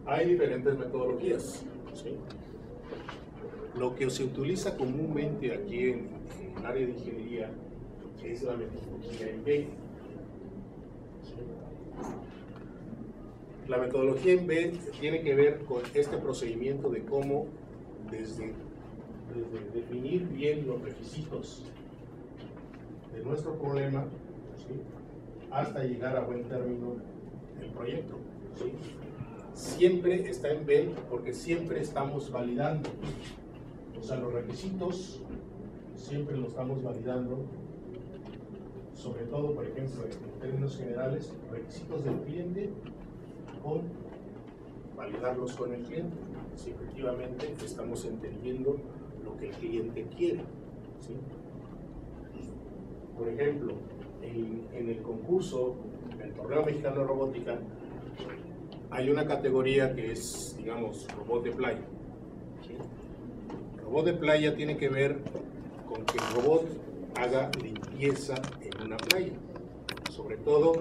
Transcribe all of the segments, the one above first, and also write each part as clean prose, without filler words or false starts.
Hay diferentes metodologías, ¿sí? Lo que se utiliza comúnmente aquí en el área de ingeniería es la metodología en-B. ¿Sí? La metodología en-B tiene que ver con este procedimiento de cómo desde definir bien los requisitos de nuestro problema, ¿sí?, hasta llegar a buen término el proyecto, ¿sí? Siempre está en B porque siempre estamos validando, o sea, los requisitos siempre los estamos validando, sobre todo, por ejemplo, en términos generales, requisitos del cliente con validarlos con el cliente, si efectivamente estamos entendiendo lo que el cliente quiere, ¿sí? Por ejemplo, en el concurso del Torneo Mexicano de Robótica hay una categoría que es, digamos, robot de playa, ¿sí? Robot de playa tiene que ver con que el robot haga limpieza en una playa, sobre todo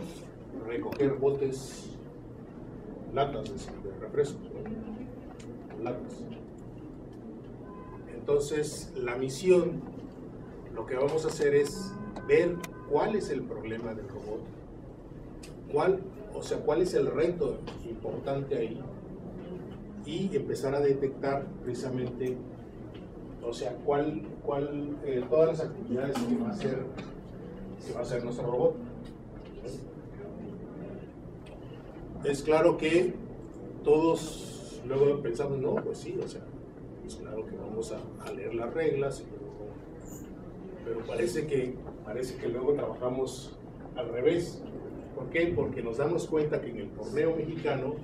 recoger botes, latas de refrescos, ¿no? Latas. Entonces, la misión, lo que vamos a hacer es ver cuál es el problema del robot, cuál es el reto importante ahí, y empezar a detectar precisamente, o sea, todas las actividades que va a hacer nuestro robot. Es claro que todos luego pensamos, no, pues sí, o sea, es claro que vamos a leer las reglas, pero parece que luego trabajamos al revés. ¿Por qué? Porque nos damos cuenta que en el torneo mexicano,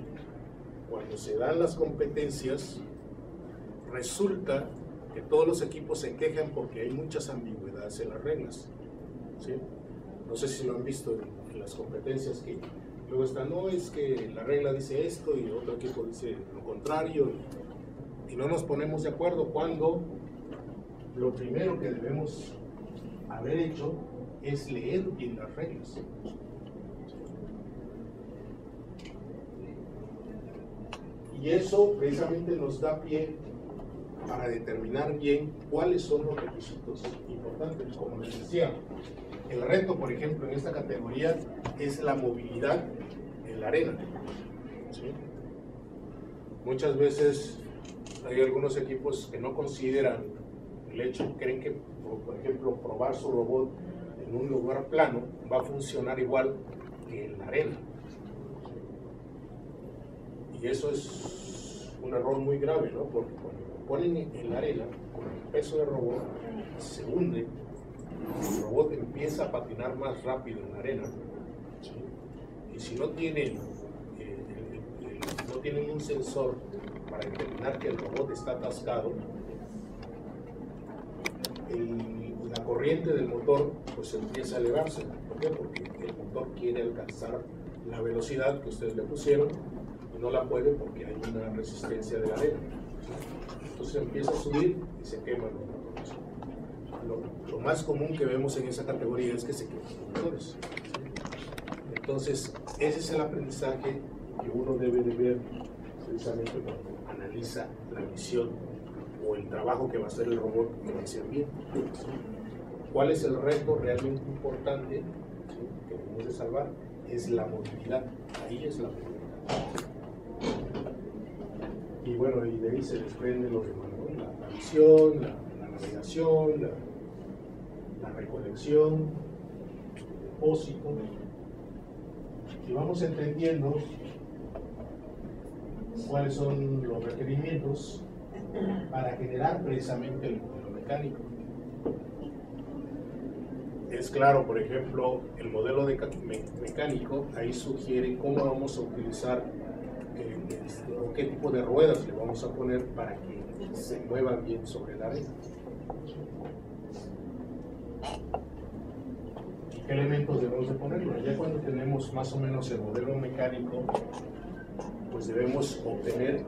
cuando se dan las competencias, resulta que todos los equipos se quejan porque hay muchas ambigüedades en las reglas, ¿sí? No sé si lo han visto en las competencias, que luego están, no, es que la regla dice esto y otro equipo dice lo contrario, y no nos ponemos de acuerdo, cuando lo primero que debemos haber hecho es leer bien las reglas. Y eso precisamente nos da pie para determinar bien cuáles son los requisitos importantes. Como les decía, el reto, por ejemplo, en esta categoría es la movilidad en la arena, ¿sí? Muchas veces hay algunos equipos que no consideran el hecho, creen que, por ejemplo, probar su robot en un lugar plano va a funcionar igual que en la arena. Y eso es un error muy grave, ¿no? Porque cuando lo ponen en la arena, con el peso del robot, se hunde, el robot empieza a patinar más rápido en la arena, ¿sí? Y si no tienen un sensor para determinar que el robot está atascado, la corriente del motor pues empieza a elevarse. ¿Por qué? Porque el motor quiere alcanzar la velocidad que ustedes le pusieron y no la puede porque hay una resistencia de la arena. Entonces empieza a subir y se queman los motores. Lo más común que vemos en esa categoría es que se queman los motores. Entonces, ese es el aprendizaje que uno debe de ver precisamente cuando analiza la misión o el trabajo que va a hacer el robot que va a hacer bien. ¿Cuál es el reto realmente importante, ¿sí?, que debemos de salvar? Es la movilidad. Ahí es la movilidad. Y bueno, y de ahí se desprende lo demás, ¿no? La visión, la navegación, la recolección, el depósito. Y vamos entendiendo cuáles son los requerimientos para generar precisamente el modelo mecánico. Es claro, por ejemplo, el modelo mecánico, ahí sugiere cómo vamos a utilizar o qué tipo de ruedas le vamos a poner para que se muevan bien sobre la arena. ¿Y qué elementos debemos de ponerlo? Ya cuando tenemos más o menos el modelo mecánico, pues debemos obtener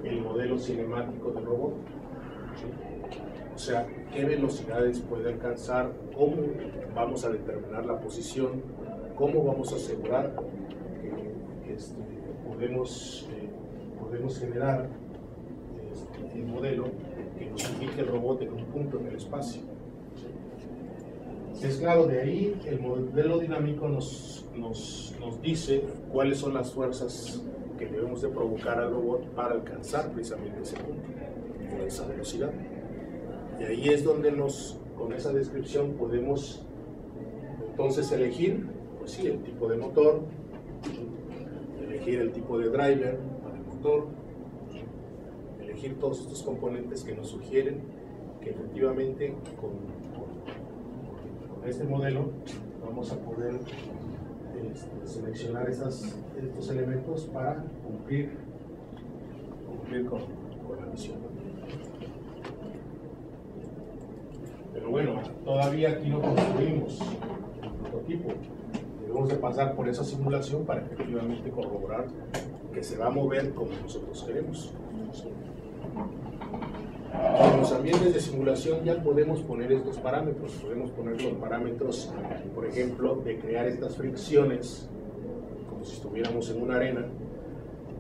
el modelo cinemático del robot, ¿sí? O sea, qué velocidades puede alcanzar, cómo vamos a determinar la posición, cómo vamos a asegurar que podemos podemos generar el modelo que nos ubique el robot en un punto en el espacio. Es claro, de ahí el modelo dinámico nos dice cuáles son las fuerzas que debemos de provocar al robot para alcanzar precisamente ese punto, o esa velocidad. Y ahí es donde con esa descripción podemos entonces elegir, pues sí, el tipo de motor, elegir el tipo de driver para el motor, elegir todos estos componentes que nos sugieren que efectivamente con este modelo vamos a poder seleccionar estos elementos para cumplir con la misión. Pero bueno, todavía aquí no construimos el prototipo. Debemos de pasar por esa simulación para efectivamente corroborar que se va a mover como nosotros queremos. En los ambientes de simulación ya podemos poner estos parámetros. Podemos poner los parámetros, por ejemplo, de crear estas fricciones, como si estuviéramos en una arena,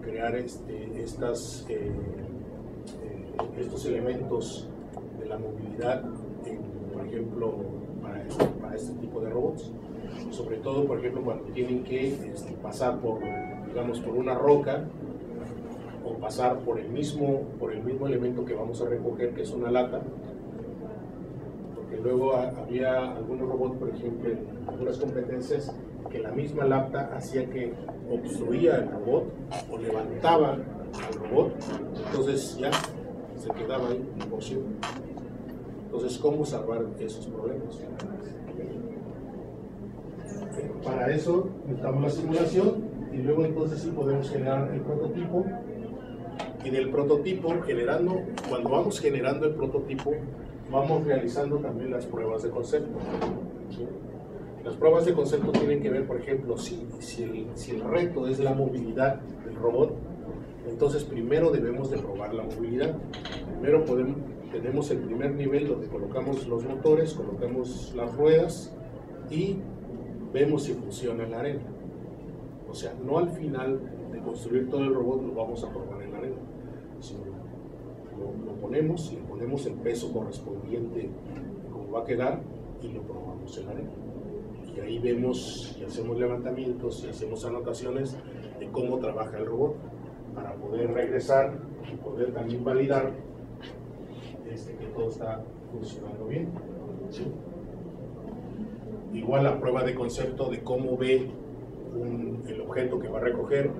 crear estos elementos de la movilidad, por ejemplo, para este tipo de robots. Sobre todo, por ejemplo, cuando tienen que pasar por una roca, o pasar por el mismo elemento que vamos a recoger, que es una lata, porque luego había algunos robots, por ejemplo, en algunas competencias, que la misma lata hacía que obstruía el robot o levantaba al robot, entonces ya se quedaba ahí en porción. Entonces, ¿cómo salvar esos problemas? Para eso necesitamos la simulación y luego entonces sí podemos generar el prototipo. Y del prototipo, cuando vamos generando el prototipo, vamos realizando también las pruebas de concepto. ¿Sí? Las pruebas de concepto tienen que ver, por ejemplo, si el reto es la movilidad del robot, entonces primero debemos de probar la movilidad. Primero tenemos el primer nivel donde colocamos los motores, colocamos las ruedas y vemos si funciona en la arena. O sea, no al final de construir todo el robot lo vamos a probar en la arena, sino lo ponemos y le ponemos el peso correspondiente de cómo va a quedar y lo probamos en la arena. Y ahí vemos y hacemos levantamientos y hacemos anotaciones de cómo trabaja el robot para poder regresar y poder también validar que todo está funcionando bien. ¿Sí? Igual la prueba de concepto de cómo ve el objeto que va a recoger,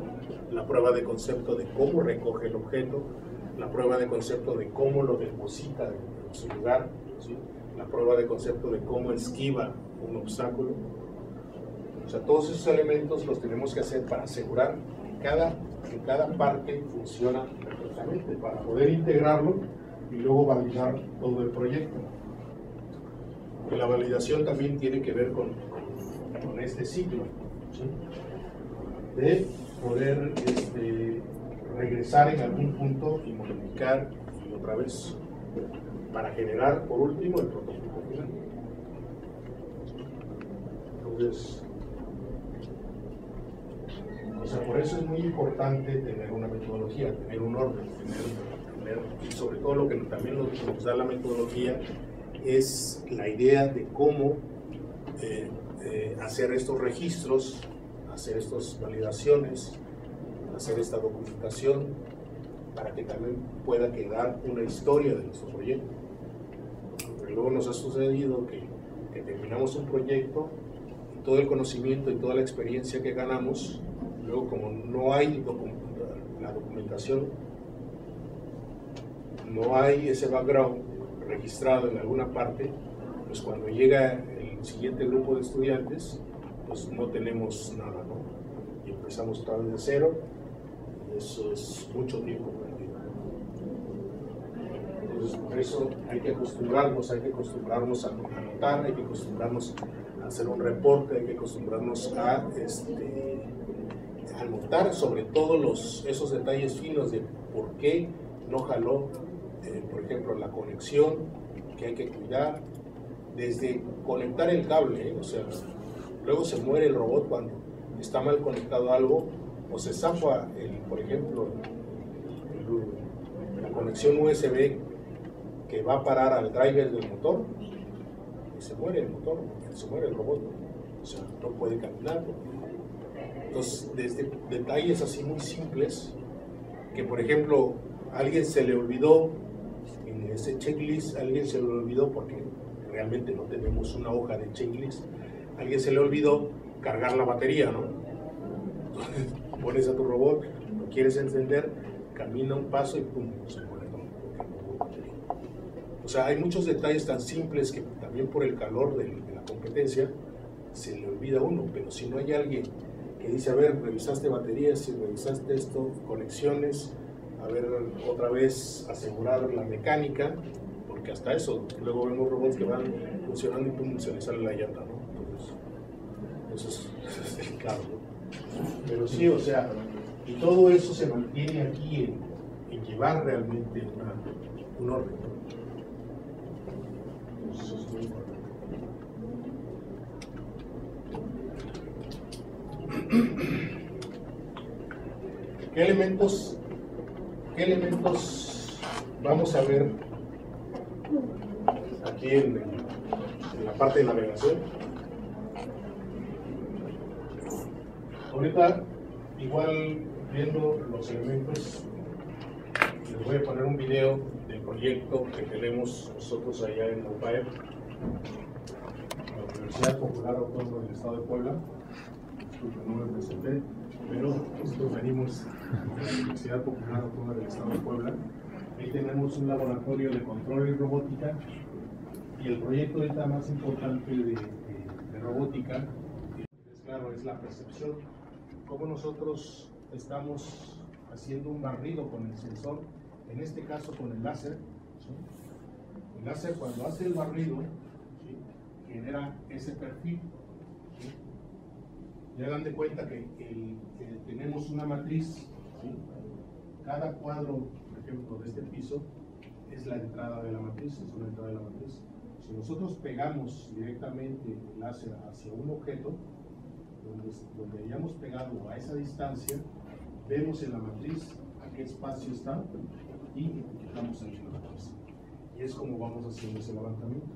la prueba de concepto de cómo recoge el objeto, la prueba de concepto de cómo lo deposita en su lugar, ¿sí? La prueba de concepto de cómo esquiva un obstáculo. O sea, todos esos elementos los tenemos que hacer para asegurar que cada parte funciona perfectamente, para poder integrarlo y luego validar todo el proyecto. Y la validación también tiene que ver con este ciclo, ¿sí? De poder regresar en algún punto y modificar y otra vez para generar por último el prototipo final. Entonces, o sea, por eso es muy importante tener una metodología, tener un orden, y sobre todo lo que también nos da la metodología es la idea de cómo hacer estos registros, hacer estas validaciones, hacer esta documentación para que también pueda quedar una historia de nuestro proyecto. Porque luego nos ha sucedido que terminamos un proyecto y todo el conocimiento y toda la experiencia que ganamos, luego como no hay la documentación, no hay ese background registrado en alguna parte, pues cuando llega el siguiente grupo de estudiantes, pues no tenemos nada, ¿no? Y empezamos otra vez de cero, y eso es mucho tiempo perdido. Entonces, por eso hay que acostumbrarnos a anotar, hay que acostumbrarnos a hacer un reporte, hay que acostumbrarnos a anotar sobre todo esos detalles finos de por qué no jaló, por ejemplo, la conexión que hay que cuidar, desde conectar el cable, o sea, luego se muere el robot cuando está mal conectado algo, o se zafa, por ejemplo, la conexión USB que va a parar al driver del motor y se muere el motor, se muere el robot, o sea, no puede caminar. Entonces, desde detalles así muy simples, que por ejemplo, a alguien se le olvidó, en ese checklist, a alguien se le olvidó porque realmente no tenemos una hoja de checklist, a alguien se le olvidó cargar la batería, ¿no? Entonces, pones a tu robot, lo quieres encender, camina un paso y pum, se muere, ¿no? O sea, hay muchos detalles tan simples que también por el calor de la competencia se le olvida a uno, pero si no hay alguien que dice, a ver, revisaste baterías, si revisaste esto, conexiones, a ver, otra vez asegurar la mecánica, porque hasta eso, luego vemos robots que van funcionando y pum, se les sale la llanta, ¿no? Entonces, eso es delicado, ¿no? Pero sí, o sea, y todo eso se mantiene aquí en llevar realmente un orden, ¿no? Entonces, eso es muy importante. ¿Qué elementos vamos a ver aquí en la parte de navegación? Ahorita, igual viendo los elementos, les voy a poner un video del proyecto que tenemos nosotros allá en UPAEP, la Universidad Popular Autónoma del Estado de Puebla. Disculpen, no me presenté, pero nosotros venimos de la Universidad Popular Autónoma del Estado de Puebla. Ahí tenemos un laboratorio de control y robótica, y el proyecto ahorita más importante de robótica, es claro, es la percepción. Cómo nosotros estamos haciendo un barrido con el sensor, en este caso con el láser, ¿sí? El láser, cuando hace el barrido, ¿sí?, genera ese perfil, ¿sí? Ya dan de cuenta que tenemos una matriz, ¿sí? Cada cuadro, por ejemplo, de este piso es la entrada de la matriz, es una entrada de la matriz. Si nosotros pegamos directamente el láser hacia un objeto, donde hayamos pegado a esa distancia, vemos en la matriz a qué espacio está y etiquetamos ahí la matriz. Y es como vamos haciendo ese levantamiento.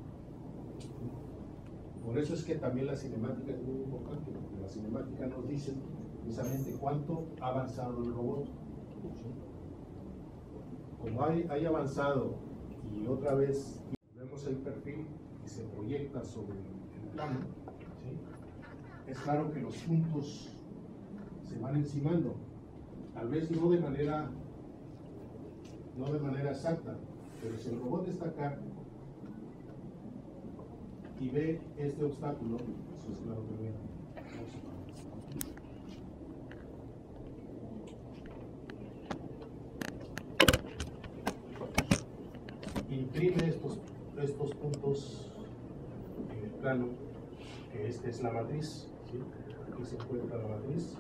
Por eso es que también la cinemática es muy importante, porque la cinemática nos dice precisamente cuánto ha avanzado el robot. ¿Sí? Como hay avanzado y otra vez vemos el perfil y se proyecta sobre el plano, ¿sí?, es claro que los puntos se van encimando, tal vez no de manera exacta, pero si el robot está acá y ve este obstáculo, eso es claro que ve. Imprime estos puntos en el plano, que esta es la matriz, ¿sí? Aquí se encuentra la matriz.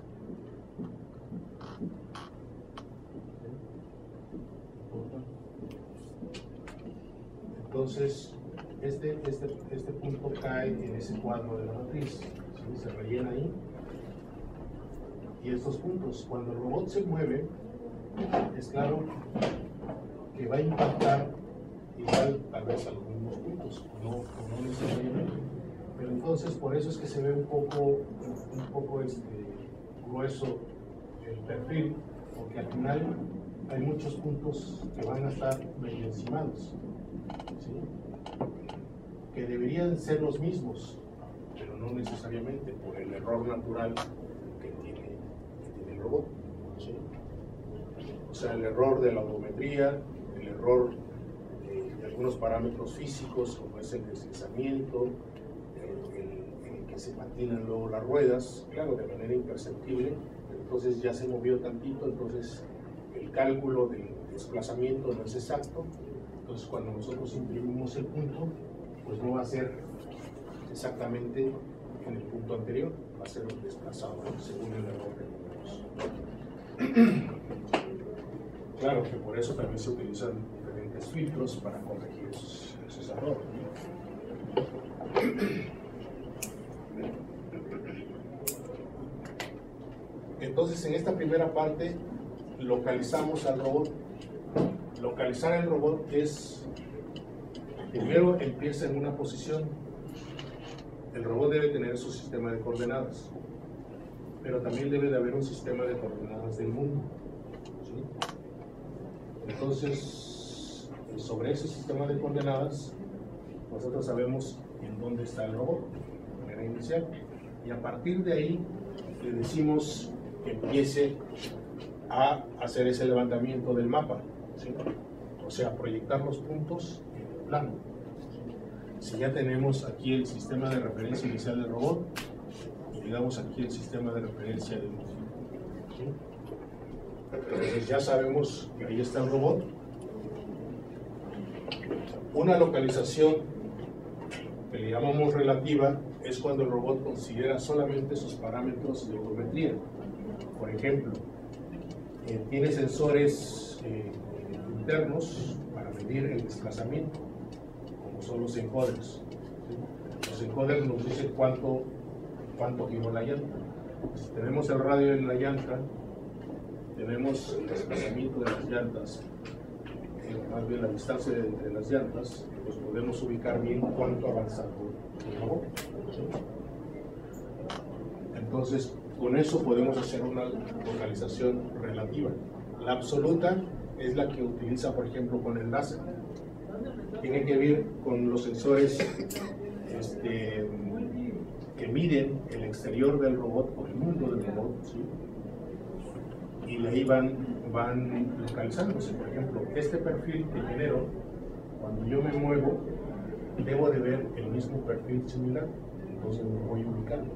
Entonces, este punto cae en ese cuadro de la matriz, ¿sí? Se rellena ahí. Y estos puntos, cuando el robot se mueve, es claro que va a impactar igual tal vez a los mismos puntos, no necesariamente. Pero entonces por eso es que se ve un poco grueso el perfil, porque al final hay muchos puntos que van a estar medio encimados, ¿sí?, que deberían ser los mismos, pero no necesariamente por el error natural que tiene el robot, ¿sí? O sea, el error de la odometría, el error de algunos parámetros físicos, como es el deslizamiento, el que se patinan luego las ruedas, claro, de manera imperceptible. Entonces ya se movió tantito, entonces el cálculo del desplazamiento no es exacto. Entonces cuando nosotros imprimimos el punto, pues no va a ser exactamente en el punto anterior, va a ser desplazado, ¿no?, según el error que tenemos. Claro que por eso también se utilizan diferentes filtros para corregir esos errores, ¿no? Entonces, en esta primera parte localizamos al robot localizar el robot es, primero empieza en una posición. El robot debe tener su sistema de coordenadas, pero también debe de haber un sistema de coordenadas del mundo, ¿sí? Entonces, sobre ese sistema de coordenadas, nosotros sabemos en dónde está el robot, de manera inicial, y a partir de ahí le decimos que empiece a hacer ese levantamiento del mapa, ¿sí? O sea, proyectar los puntos en el plano. Si ya tenemos aquí el sistema de referencia inicial del robot, y digamos aquí el sistema de referencia del mundo, ¿sí? Entonces ya sabemos que ahí está el robot. Una localización que le llamamos relativa es cuando el robot considera solamente sus parámetros de volumetría. Por ejemplo, tiene sensores internos para medir el desplazamiento, como son los encoders. Los encoders nos dicen cuánto giró la llanta. Si tenemos el radio en la llanta, tenemos el desplazamiento de las llantas, más bien la distancia entre las llantas, pues podemos ubicar bien cuánto ha avanzado el robot. Entonces, con eso podemos hacer una localización relativa. La absoluta es la que utiliza, por ejemplo, con el láser. Tiene que ver con los sensores que miden el exterior del robot o el mundo del robot, ¿sí? Y de ahí van localizándose. Por ejemplo, este perfil que genero, cuando yo me muevo, debo de ver el mismo perfil similar, entonces me voy ubicando.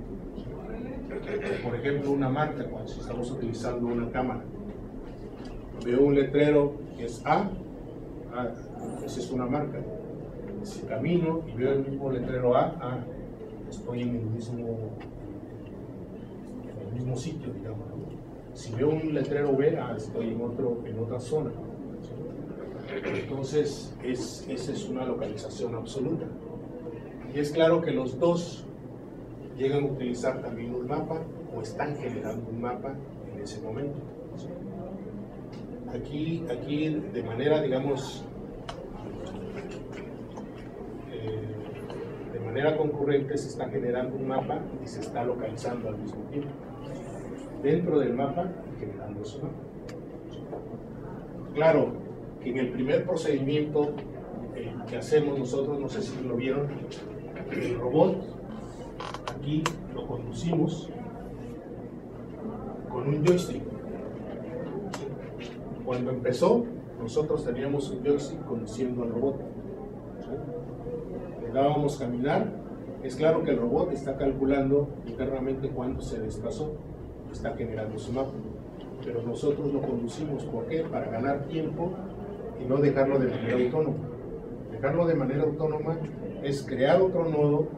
Por ejemplo, una marca, cuando estamos utilizando una cámara, veo un letrero que es A, esa es una marca. Si camino y veo el mismo letrero A, estoy en el mismo sitio, digamos, ¿no? Si veo un letrero B, estoy en otra zona. Entonces, esa es una localización absoluta. Y es claro que los dos llegan a utilizar también un mapa o están generando un mapa en ese momento. Aquí de manera, digamos, de manera concurrente se está generando un mapa y se está localizando al mismo tiempo. Dentro del mapa generando su mapa. Claro que en el primer procedimiento que hacemos nosotros, no sé si lo vieron, el robot aquí lo conducimos con un joystick. Cuando empezó, nosotros teníamos un joystick conduciendo al robot. Le dábamos caminar. Es claro que el robot está calculando internamente cuándo se desplazó, está generando su mapa, pero nosotros lo conducimos. ¿Por qué? Para ganar tiempo y no dejarlo de manera autónoma. Dejarlo de manera autónoma es crear otro nodo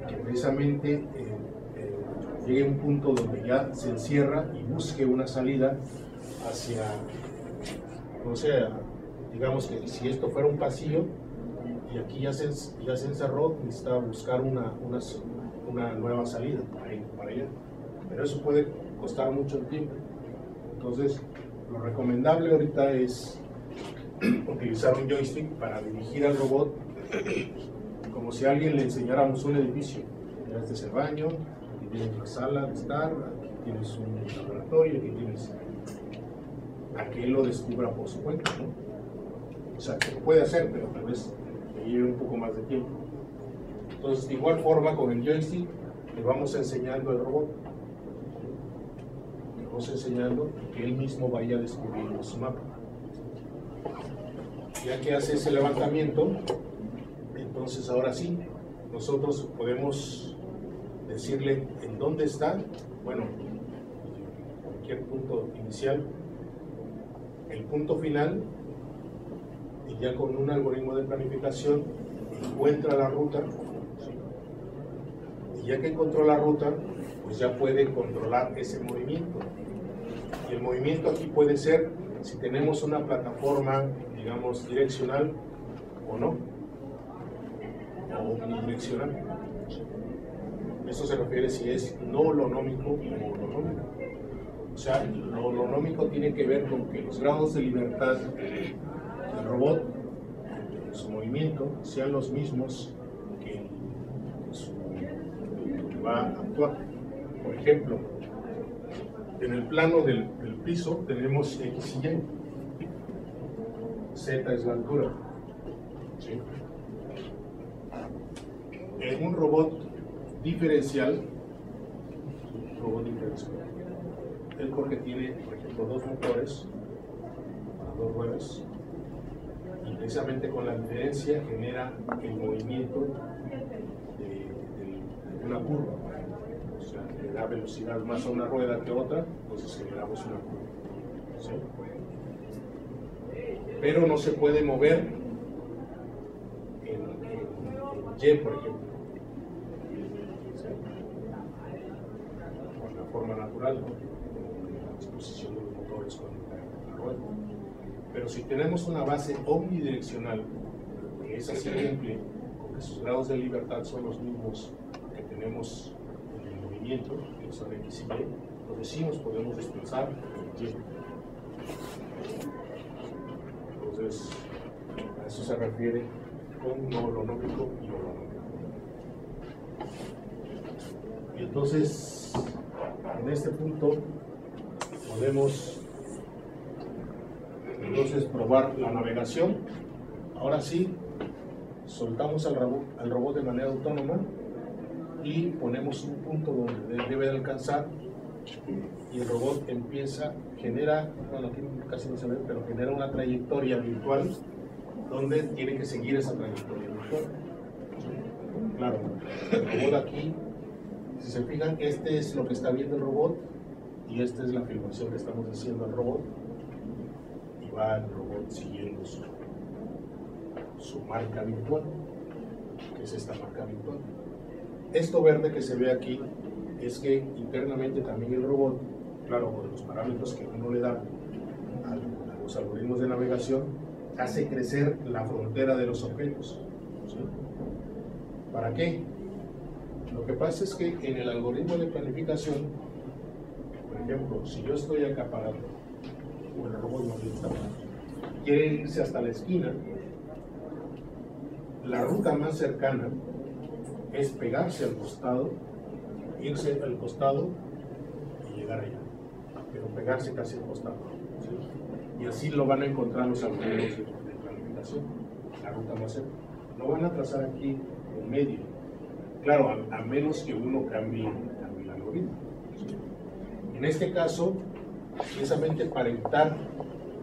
que precisamente llegue a un punto donde ya se encierra y busque una salida hacia, o sea, digamos que si esto fuera un pasillo y aquí ya se encerró, necesita buscar una nueva salida para allá. Pero eso puede costar mucho tiempo. Entonces, lo recomendable ahorita es utilizar un joystick para dirigir al robot como si a alguien le enseñáramos un edificio. Este es el baño, aquí tienes la sala de estar, aquí tienes un laboratorio, aquí tienes... a que él lo descubra por su cuenta, ¿no? O sea, que lo puede hacer, pero tal vez le lleve un poco más de tiempo. Entonces, de igual forma, con el joystick le vamos enseñando al robot. Le vamos enseñando que él mismo vaya descubriendo su mapa. Ya que hace ese levantamiento, entonces ahora sí, nosotros podemos decirle en dónde está, bueno, cualquier punto inicial, el punto final, y ya con un algoritmo de planificación encuentra la ruta, ¿sí? Y ya que encontró la ruta, pues ya puede controlar ese movimiento. Y el movimiento aquí puede ser si tenemos una plataforma, digamos, direccional o no, o unidireccional. Eso se refiere si es no holonómico o holonómico. O sea, lo holonómico tiene que ver con que los grados de libertad robot, su movimiento, sean los mismos que va a actuar. Por ejemplo, en el plano del piso tenemos X y Y. Z es la altura. ¿Sí? En un robot diferencial, el porque tiene, por ejemplo, dos motores para dos ruedas, y precisamente con la diferencia genera el movimiento de una curva. O sea, le da velocidad más a una rueda que a otra, entonces generamos una curva. ¿Sí? Pero no se puede mover en Y, por ejemplo, ¿sí? Con la forma natural, ¿no? La disposición de los motores con la rueda. Pero si tenemos una base omnidireccional, que esa sí cumple con que sus grados de libertad son los mismos que tenemos en el movimiento, que son X y Y, entonces sí nos podemos desplazar en Y. Entonces, a eso se refiere con no holonómico y holonómico. Y entonces, en este punto, podemos probar la navegación. Ahora sí, soltamos al robot de manera autónoma y ponemos un punto donde debe de alcanzar, y el robot genera, bueno, aquí casi no se ve, pero genera una trayectoria virtual donde tiene que seguir esa trayectoria virtual. Claro, el robot aquí, si se fijan, este es lo que está viendo el robot y esta es la filmación que estamos haciendo al robot, y va el robot siguiendo su marca virtual, que es esta marca virtual. Esto verde que se ve aquí es que internamente también el robot, claro, con los parámetros que uno le da a los algoritmos de navegación, hace crecer la frontera de los objetos. ¿Sí? ¿Para qué? Lo que pasa es que en el algoritmo de planificación, por ejemplo, si yo estoy acá parado, o el robot no está parado, quiere irse hasta la esquina, la ruta más cercana es pegarse al costado, irse al costado y llegar allá, pero pegarse casi al costado. ¿Sí? Y así lo van a encontrar los algoritmos de planificación, la ruta más cercana. No van a trazar aquí en medio, claro, a menos que uno cambie el algoritmo. ¿Sí? En este caso, precisamente para evitar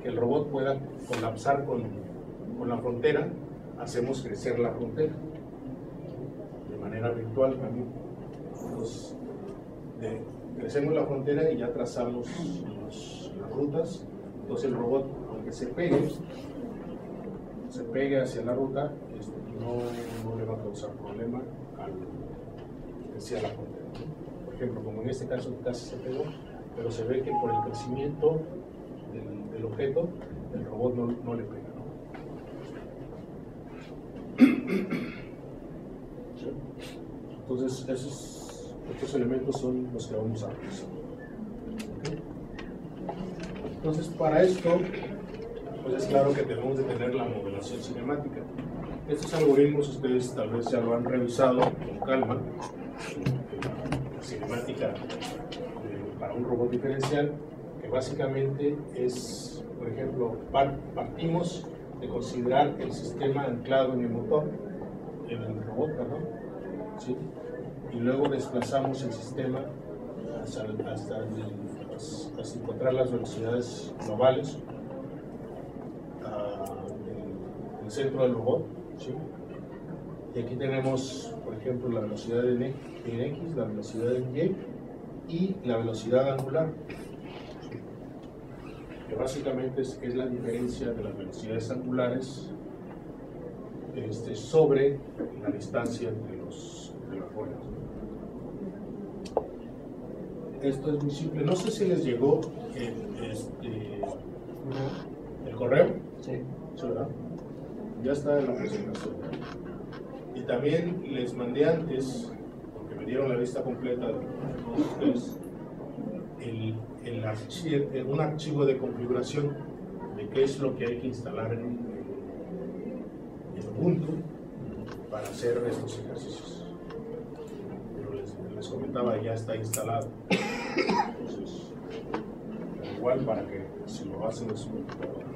que el robot pueda colapsar con la frontera, hacemos crecer la frontera de manera virtual también. Entonces, crecemos la frontera y ya trazamos las rutas. Entonces el robot, aunque se pegue hacia la ruta, no le va a causar problema hacia la frontera. Por ejemplo, como en este caso casi se pegó, pero se ve que por el crecimiento del objeto, el robot no le pega. ¿Sí? Entonces, estos elementos son los que vamos a revisar. ¿Okay? Entonces, para esto, pues es claro que debemos de tener la modelación cinemática. Estos algoritmos ustedes tal vez ya lo han revisado con calma. La cinemática para un robot diferencial, que básicamente es, por ejemplo, partimos de considerar el sistema anclado en el motor, en el robot, perdón, ¿sí? Y luego desplazamos el sistema hasta encontrar las velocidades globales en el centro del robot, ¿sí? Y aquí tenemos, por ejemplo, la velocidad en X, la velocidad en Y y la velocidad angular, que básicamente es la diferencia de las velocidades angulares sobre la distancia entre las ruedas. Esto es muy simple. No sé si les llegó el correo. Sí. ¿Sí, verdad? Ya está en la presentación. Y también les mandé antes, porque me dieron la lista completa de todos ustedes, un archivo de configuración de qué es lo que hay que instalar en Ubuntu para hacer estos ejercicios. Pero les comentaba, ya está instalado. Entonces, igual para que si lo hacen en su computadora.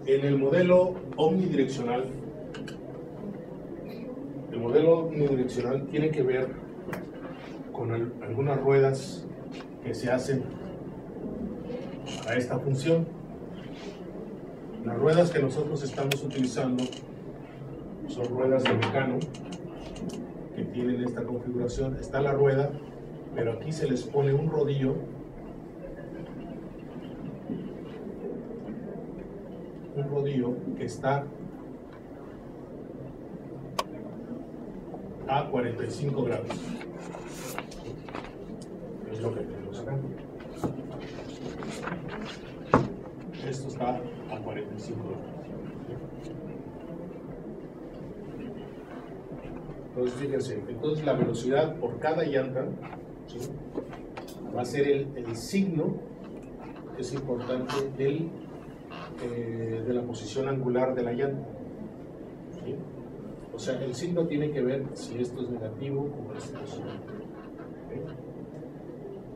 En el modelo omnidireccional, tiene que ver con algunas ruedas que se hacen para esta función. Las ruedas que nosotros estamos utilizando son ruedas de Meccano que tienen esta configuración. Está la rueda, pero aquí se les pone un rodillo que está a 45 grados. Es lo que tenemos acá. Esto está a 45 grados. Entonces, fíjense, entonces la velocidad por cada llanta, ¿sí?, va a ser el signo que es importante de la posición angular de la llanta, ¿sí? O sea, el signo tiene que ver si esto es negativo o es positivo.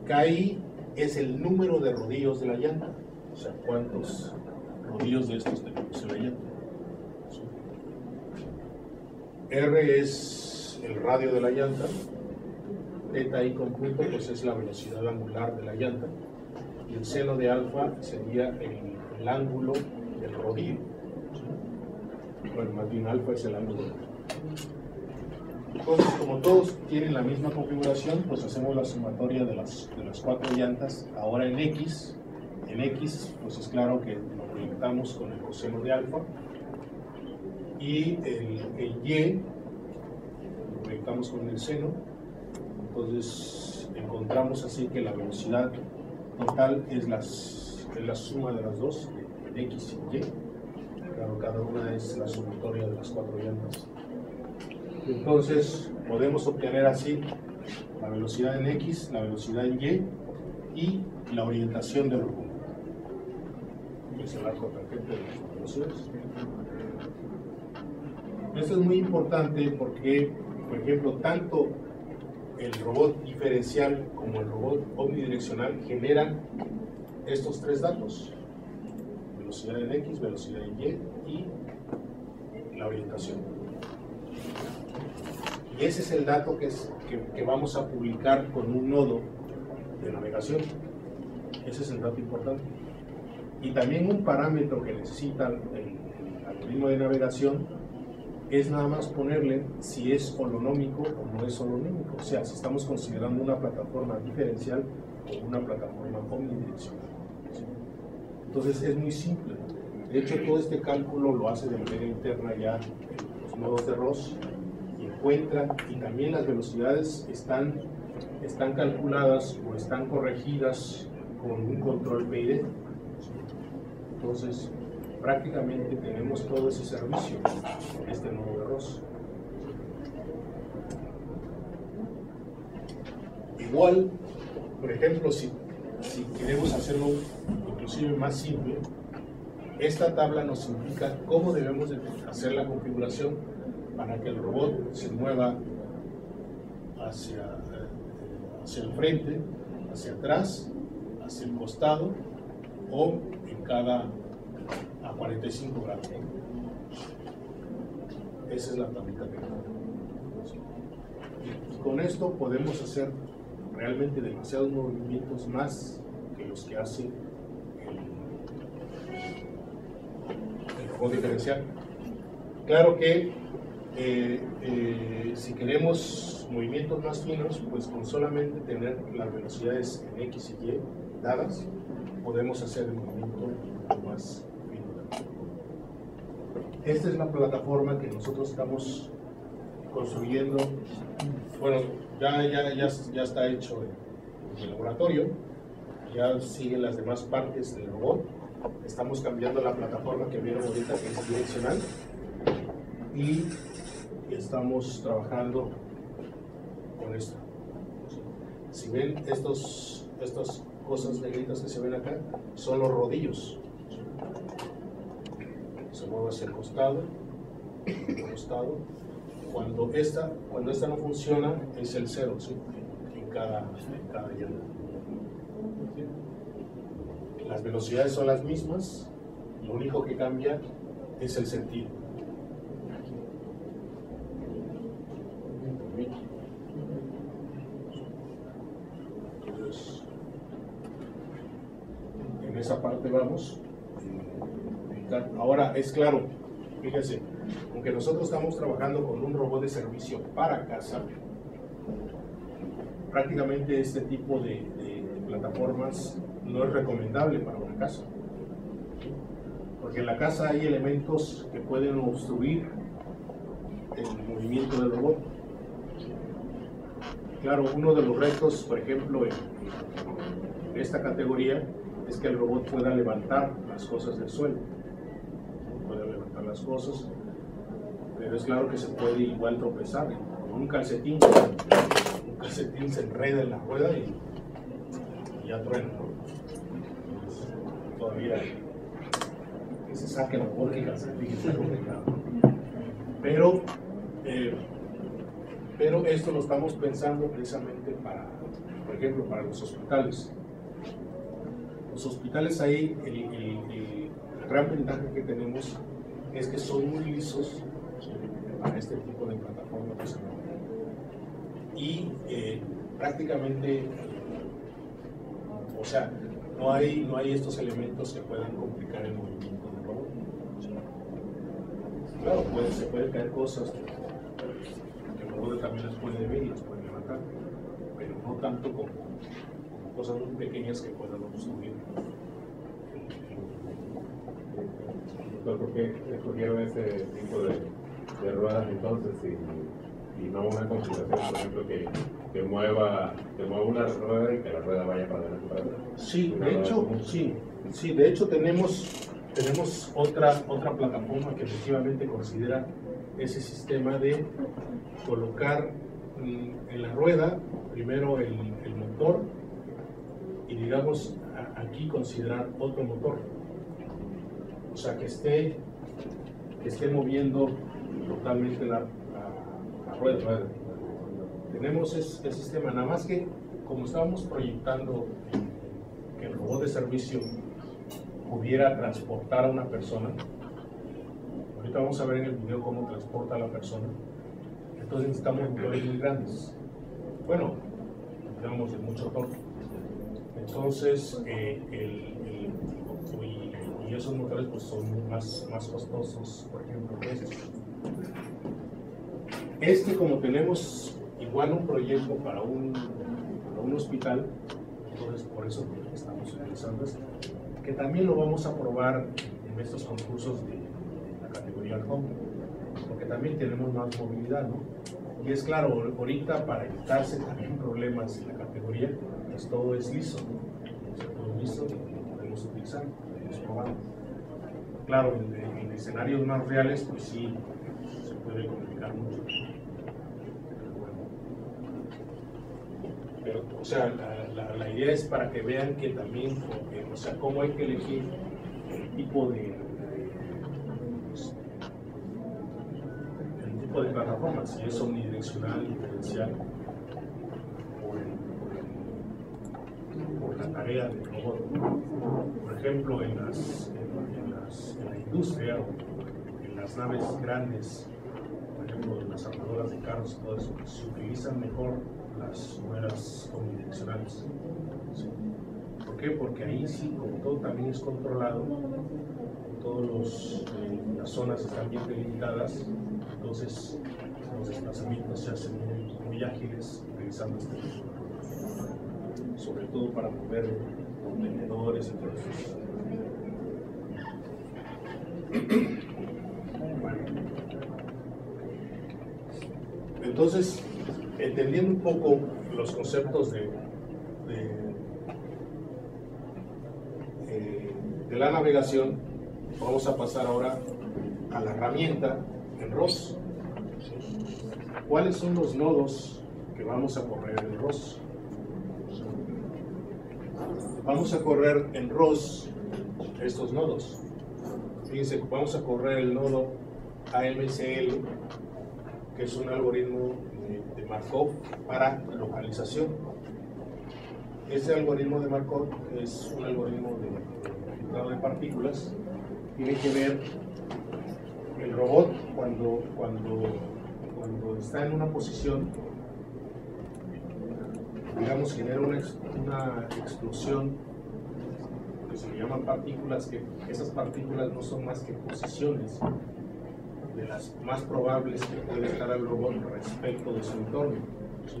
KI es el número de rodillos de la llanta, o sea, cuántos rodillos de estos tenemos en la llanta. ¿Sí? R es el radio de la llanta, θ i conjunto pues es la velocidad angular de la llanta, y el seno de alfa sería el ángulo del rodillo. ¿Sí? Bueno, más bien alfa es el ángulo del rodillo. Entonces, como todos tienen la misma configuración, pues hacemos la sumatoria de las 4 llantas. Ahora en X, pues es claro que lo proyectamos con el coseno de alfa, y el Y lo proyectamos con el seno. Entonces encontramos así que la velocidad total es la suma de las dos, de X y Y. Claro, cada una es la sumatoria de las 4 llantas. Entonces podemos obtener así la velocidad en X, la velocidad en Y y la orientación del rumbo. Es el arco tangente de las velocidades. Esto es muy importante porque, por ejemplo, tanto el robot diferencial como el robot omnidireccional generan estos 3 datos: velocidad en X, velocidad en Y y la orientación. Y ese es el dato que vamos a publicar con un nodo de navegación. Ese es el dato importante. Y también un parámetro que necesita el algoritmo de navegación es nada más ponerle si es holonómico o no es holonómico. O sea, si estamos considerando una plataforma diferencial o una plataforma omnidireccional. ¿Sí? Entonces es muy simple. De hecho, todo este cálculo lo hace de manera interna ya en los nodos de ROS, y encuentra, y también las velocidades están calculadas o están corregidas con un control PID. Entonces, prácticamente tenemos todo ese servicio en este nodo de ROS. Igual, por ejemplo, si queremos hacerlo inclusive más simple, esta tabla nos indica cómo debemos de hacer la configuración para que el robot se mueva hacia el frente, hacia atrás, hacia el costado o a 45 grados. Esa es la tablita que tenemos. Y con esto podemos hacer realmente demasiados movimientos más que los que hace el robot diferencial. Claro que si queremos movimientos más finos, pues con solamente tener las velocidades en X y Y dadas, podemos hacer el movimiento más fino. Esta es la plataforma que nosotros estamos construyendo. Bueno, ya está hecho en el laboratorio, ya siguen las demás partes del robot. Estamos cambiando la plataforma que vieron ahorita, que es direccional, y estamos trabajando con esto. Si ven estas cosas negritas que se ven acá, son los rodillos. mueve hacia el costado, Cuando esta no funciona, es el 0, ¿sí? en cada llanta. ¿Sí? Las velocidades son las mismas, lo único que cambia es el sentido. Entonces, en esa parte vamos. Ahora es claro, fíjense, aunque nosotros estamos trabajando con un robot de servicio para casa, prácticamente este tipo de plataformas no es recomendable para una casa, porque en la casa hay elementos que pueden obstruir el movimiento del robot. Claro, uno de los retos, por ejemplo, en esta categoría, es que el robot pueda levantar las cosas del suelo, puede levantar las cosas, pero es claro que se puede igual tropezar con un calcetín se enreda en la rueda y ya truena, ¿no? Entonces, todavía que se saque la bola y el calcetín está complicado. Pero esto lo estamos pensando precisamente para, por ejemplo, para los hospitales. Los hospitales ahí, la gran ventaja que tenemos es que son muy lisos para este tipo de plataformas. Y prácticamente, o sea, no hay estos elementos que puedan complicar el movimiento del robot. Claro, se pueden caer cosas que el robot también las puede ver y las puede levantar, pero no tanto como cosas muy pequeñas que puedan obstruir. ¿Por qué escogieron ese tipo de ruedas entonces y no una configuración, por ejemplo, que mueva una rueda y que la rueda vaya para adelante para atrás? Sí, de hecho tenemos otra plataforma que efectivamente considera ese sistema de colocar en la rueda primero el motor y, digamos, aquí considerar otro motor, o sea, que esté moviendo totalmente la rueda. Tenemos ese sistema, nada más que como estábamos proyectando que el robot de servicio pudiera transportar a una persona, ahorita vamos a ver en el video cómo transporta a la persona, entonces necesitamos motores muy grandes, bueno, digamos de mucho torque, entonces y esos motores pues son más costosos, por ejemplo, que este como tenemos igual un proyecto para un hospital, entonces por eso estamos utilizando esto, que también lo vamos a probar en estos concursos de la categoría Home, porque también tenemos más movilidad, ¿no? Y es claro, ahorita para evitarse también problemas en la categoría, pues todo es liso, ¿no? Todo liso y lo podemos utilizar, podemos probar. Claro, en escenarios más reales, pues sí, se puede complicar mucho. Pero, o sea, la idea es para que vean que también, o sea, cómo hay que elegir el tipo de plataforma, si es omnidireccional, diferencial, por la tarea del robot. Por ejemplo, en la industria o en las naves grandes, por ejemplo, en las armadoras de carros y todo eso, se utilizan mejor las ruedas omnidireccionales. ¿Sí? ¿Por qué? Porque ahí sí, como todo también es controlado, todas las zonas están bien delimitadas, entonces los desplazamientos se hacen muy ágiles utilizando este tipo, sobre todo para mover contenedores y todo eso. Bueno. Entonces, entendiendo un poco los conceptos de la navegación, vamos a pasar ahora a la herramienta en ROS. ¿Cuáles son los nodos que vamos a correr en ROS? Vamos a correr en ROS estos nodos. Fíjense, vamos a correr el nodo AMCL, que es un algoritmo de Markov para localización. Este algoritmo de Markov es un algoritmo de filtrado de partículas. Tiene que ver el robot cuando está en una posición, digamos, genera una explosión que se le llaman partículas, que esas partículas no son más que posiciones de las más probables que puede estar el robot respecto de su entorno. ¿Sí?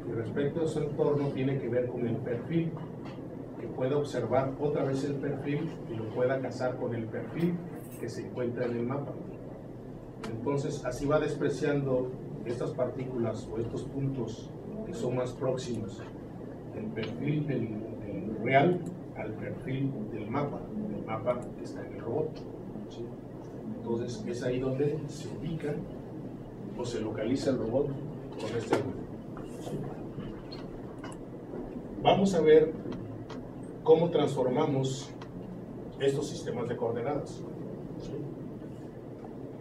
Y respecto de su entorno tiene que ver con el perfil, que pueda observar otra vez el perfil y lo pueda casar con el perfil que se encuentra en el mapa. Entonces así va despreciando estas partículas o estos puntos que son más próximos del perfil del real al perfil del mapa que está en el robot. ¿Sí? Entonces es ahí donde se ubica o se localiza el robot con este algoritmo. ¿Sí? Vamos a ver cómo transformamos estos sistemas de coordenadas. ¿Sí?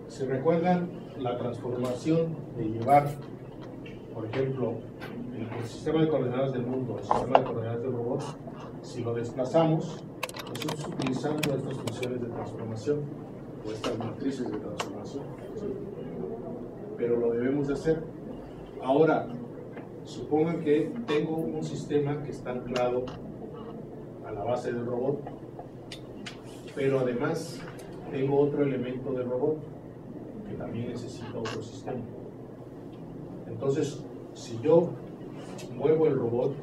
Si recuerdan la transformación de llevar, por ejemplo, el sistema de coordenadas del mundo, el sistema de coordenadas del robot, si lo desplazamos, nosotros utilizando estas funciones de transformación o estas matrices de transformación. ¿Sí? Pero lo debemos de hacer. Ahora, supongan que tengo un sistema que está anclado a la base del robot, pero además tengo otro elemento del robot que también necesita otro sistema. Entonces, si yo muevo el robot,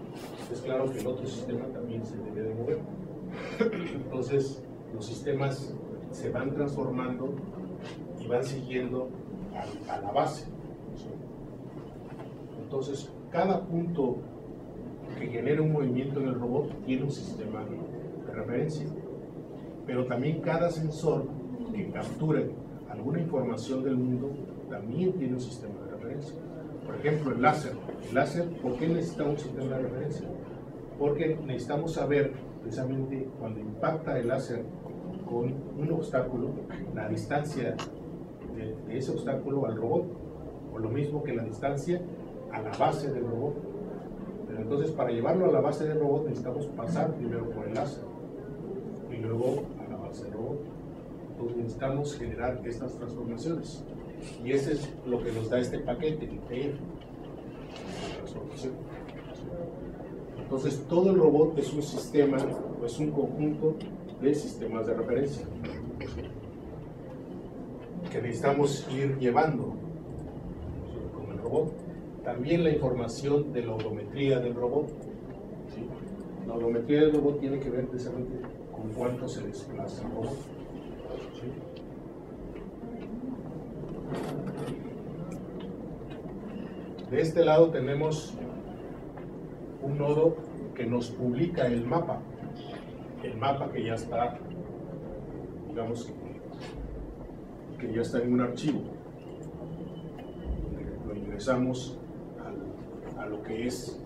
es claro que el otro sistema también se debe de mover. Entonces, los sistemas se van transformando y van siguiendo a la base. Entonces, cada punto que genera un movimiento en el robot tiene un sistema de referencia, pero también cada sensor que capture alguna información del mundo también tiene un sistema de referencia. Por ejemplo, el láser. El láser, ¿por qué necesita un sistema de referencia? Porque necesitamos saber, precisamente, cuando impacta el láser con un obstáculo, la distancia de ese obstáculo al robot, o lo mismo que la distancia a la base del robot. Pero entonces, para llevarlo a la base del robot, necesitamos pasar primero por el láser y luego a la base del robot. Entonces, necesitamos generar estas transformaciones. Y ese es lo que nos da este paquete, el TF, transformación. Entonces, todo el robot es un sistema, es un conjunto de sistemas de referencia que necesitamos ir llevando con el robot. También la información de la odometría del robot. ¿Sí? La odometría del robot tiene que ver precisamente con cuánto se desplaza el robot. ¿Sí? De este lado tenemos un nodo que nos publica el mapa que ya está, digamos, que ya está en un archivo. Lo ingresamos a lo que es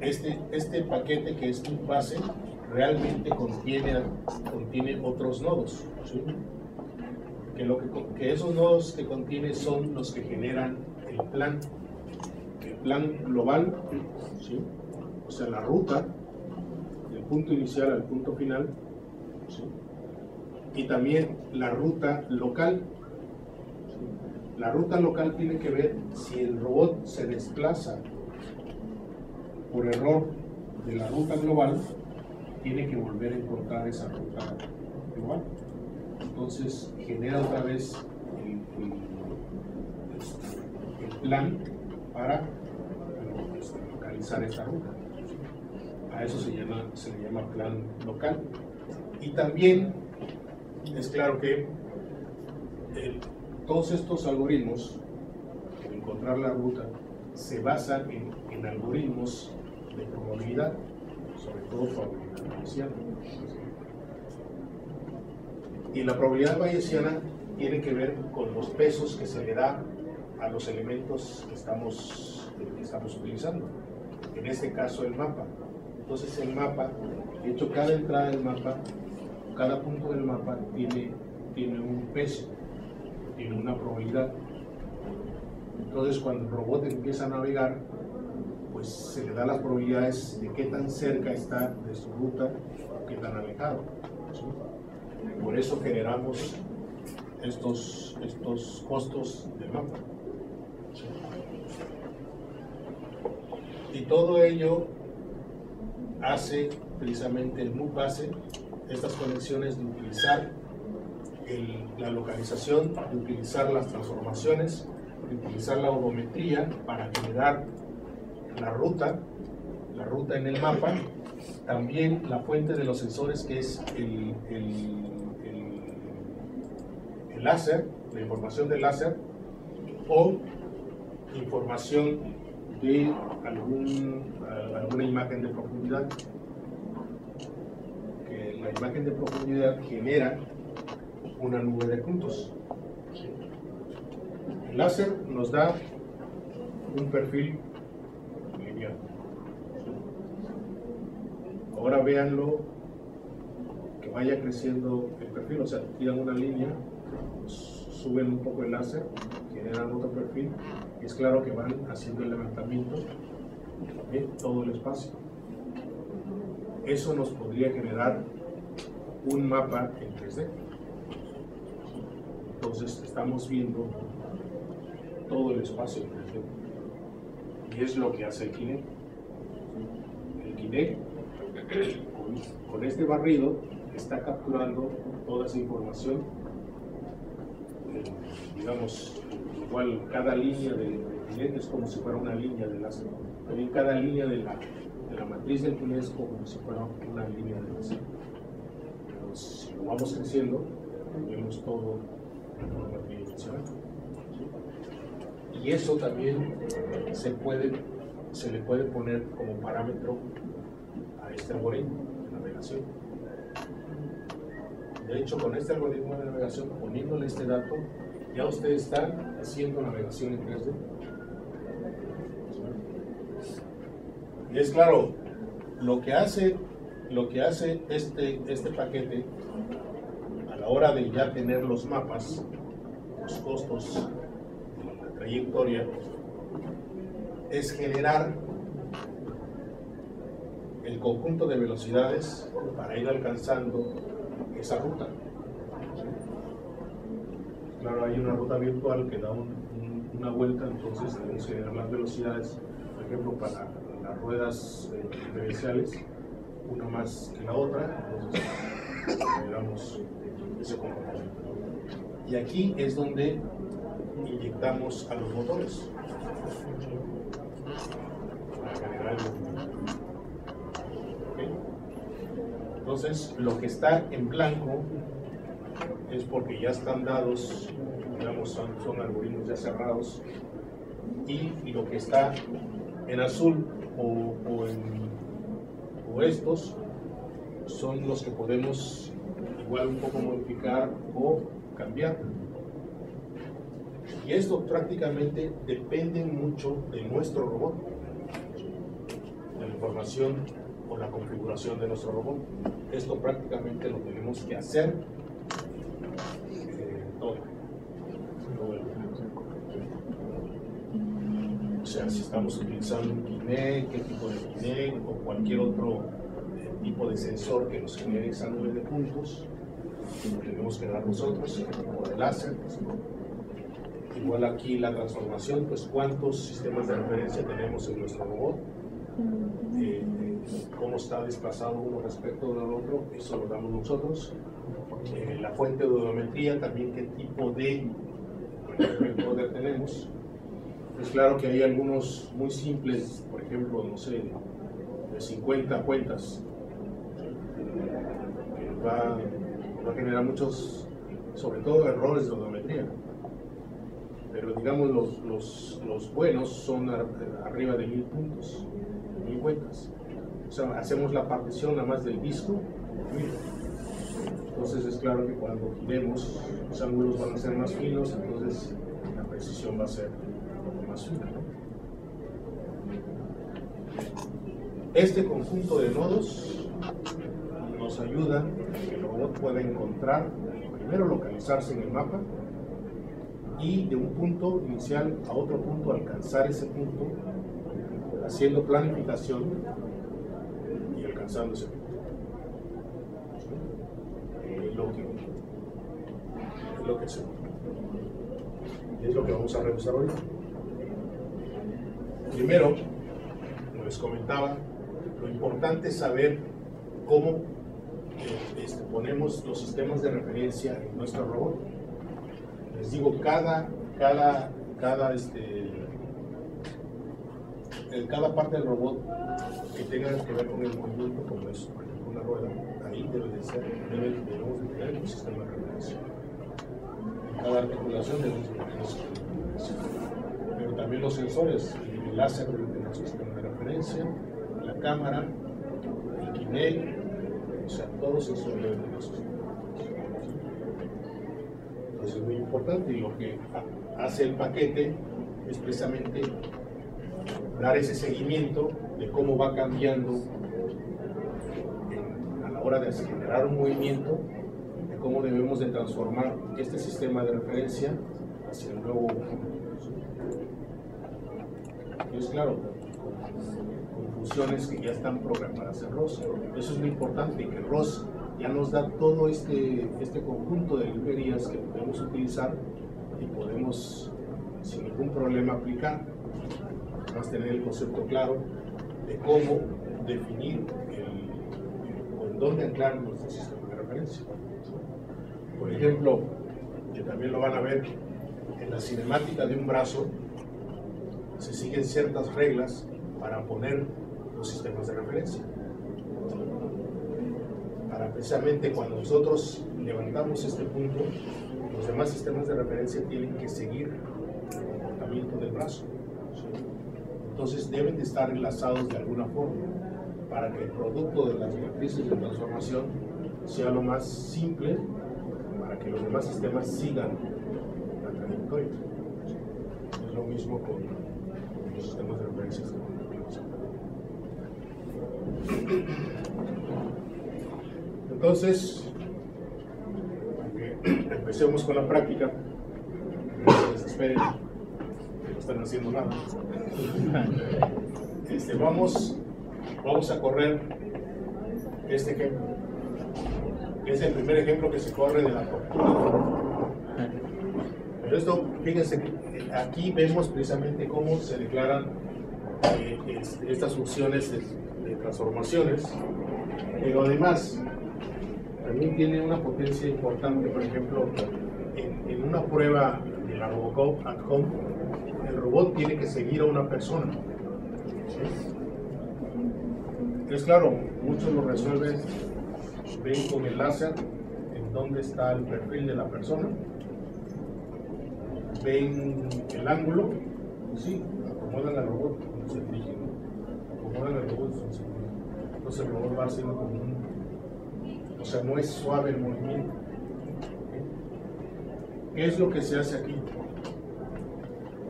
este paquete, que es un base, realmente contiene otros nodos. ¿Sí? Que esos nodos que contiene son los que generan el plan global, ¿sí? O sea, la ruta del punto inicial al punto final, ¿sí? Y también la ruta local. ¿Sí? La ruta local tiene que ver si el robot se desplaza por error de la ruta global, tiene que volver a encontrar esa ruta global. Entonces genera otra vez el plan para localizar esta ruta. A eso se le llama plan local. Y también es claro que todos estos algoritmos, para encontrar la ruta, se basan en algoritmos de probabilidad, sobre todo probabilidad bayesiana. Y la probabilidad bayesiana tiene que ver con los pesos que se le da a los elementos que estamos utilizando. En este caso, el mapa. Entonces, el mapa, de hecho, cada entrada del mapa cada punto del mapa tiene un peso, tiene una probabilidad. Entonces, cuando el robot empieza a navegar, pues se le da las probabilidades de qué tan cerca está de su ruta o qué tan alejado, ¿sí? Por eso generamos estos costos de mapa, ¿sí? Y todo ello hace precisamente el MOOC base estas conexiones de utilizar la localización, de utilizar las transformaciones, de utilizar la odometría para generar la ruta en el mapa, también la fuente de los sensores que es el láser, la información del láser o información de alguna imagen de profundidad, que la imagen de profundidad genera una nube de puntos. El láser nos da un perfil lineal. Ahora véanlo, que vaya creciendo el perfil, o sea, tiran una línea, suben un poco el láser, generan otro perfil, y es claro que van haciendo el levantamiento de todo el espacio. Eso nos podría generar un mapa en 3D. Entonces estamos viendo todo el espacio en 3D. Y es lo que hace el Kinect. El Kinect, con este barrido, está capturando toda esa información. Digamos, igual cada línea del Kinect es como si fuera una línea de láser. También cada línea de la matriz del Kinect es como si fuera una línea de láser. Pero si lo vamos creciendo, vemos todo en forma tridimensional. Y eso también se le puede poner como parámetro a este algoritmo de navegación. De hecho, con este algoritmo de navegación, poniéndole este dato, ya usted está haciendo navegación en 3D. Y es claro, lo que hace este paquete a la hora de ya tener los mapas, los costos, la trayectoria, es generar el conjunto de velocidades para ir alcanzando esa ruta. Claro, hay una ruta virtual que da una vuelta, entonces tenemos que generar las velocidades, por ejemplo, para las ruedas diferenciales, una más que la otra, entonces generamos ese comportamiento. Y aquí es donde inyectamos a los motores para generar el movimiento. ¿Okay? Entonces, lo que está en blanco es porque ya están dados, digamos, son algoritmos ya cerrados, y lo que está en azul o estos son los que podemos igual un poco modificar o cambiar. Y esto prácticamente depende mucho de nuestro robot, de la información o la configuración de nuestro robot. Esto prácticamente lo tenemos que hacer todo. O sea, si estamos utilizando un Kinect, qué tipo de Kinect o cualquier otro tipo de sensor que nos genere esa nube de puntos, lo tenemos que dar nosotros, el tipo de láser. Igual aquí la transformación, pues cuántos sistemas de referencia tenemos en nuestro robot, cómo está desplazado uno respecto del otro, eso lo damos nosotros. La fuente de odometría, también qué tipo de poder tenemos. Es claro que hay algunos muy simples, por ejemplo, no sé, de 50 cuentas, que va a generar muchos, sobre todo errores de odometría. Pero digamos los buenos son arriba de 1000 puntos, 1000 cuentas. O sea, hacemos la partición nada más del disco. Entonces es claro que cuando giremos, los ángulos van a ser más finos, entonces la precisión va a ser más fina, ¿no? Este conjunto de nodos nos ayuda, que lo robot pueda encontrar, primero localizarse en el mapa y de un punto inicial a otro punto alcanzar ese punto, haciendo planificación y alcanzando ese punto. Lo que hacemos. Es lo que vamos a revisar hoy. Primero, como les comentaba, lo importante es saber cómo ponemos los sistemas de referencia en nuestro robot. Les digo, cada parte del robot que tenga que ver con el movimiento, como es por ejemplo una rueda, ahí debemos de tener un sistema de referencia. En cada articulación debemos de tener un sistema de referencia. Pero también los sensores, el láser debe tener un sistema de referencia, la cámara, el Kinect, o sea, todos los sensores deben tener un sistema de referencia. Entonces es muy importante, y lo que hace el paquete es precisamente dar ese seguimiento de cómo va cambiando a la hora de generar un movimiento, de cómo debemos de transformar este sistema de referencia hacia el nuevo movimiento. Y es claro, con funciones que ya están programadas en ROS. Eso es muy importante, que ROS ya nos da todo este conjunto de librerías que podemos utilizar y podemos sin ningún problema aplicar. Vamos a tener el concepto claro de cómo definir o en dónde anclar nuestro sistema de referencia. Por ejemplo, que también lo van a ver en la cinemática de un brazo, se siguen ciertas reglas para poner los sistemas de referencia. Para precisamente cuando nosotros levantamos este punto, los demás sistemas de referencia tienen que seguir el comportamiento del brazo. Entonces deben de estar enlazados de alguna forma para que el producto de las matrices de transformación sea lo más simple, para que los demás sistemas sigan la trayectoria. Es lo mismo con los sistemas de referencia. Entonces, empecemos con la práctica. No se desesperen, que no están haciendo nada. Vamos a correr este ejemplo. Es el primer ejemplo que se corre de la tortuga. Pero esto, fíjense, aquí vemos precisamente cómo se declaran estas funciones de transformaciones, pero además también tiene una potencia importante. Por ejemplo, en una prueba de la Robocop at Home, el robot tiene que seguir a una persona. Es claro, muchos lo resuelven, ven con el láser en dónde está el perfil de la persona, ven el ángulo, y sí, acomodan al robot cuando se dirige, acomodan al robot cuando se dirige. Entonces el robot va haciendo como o sea, no es suave el movimiento. ¿Qué es lo que se hace aquí?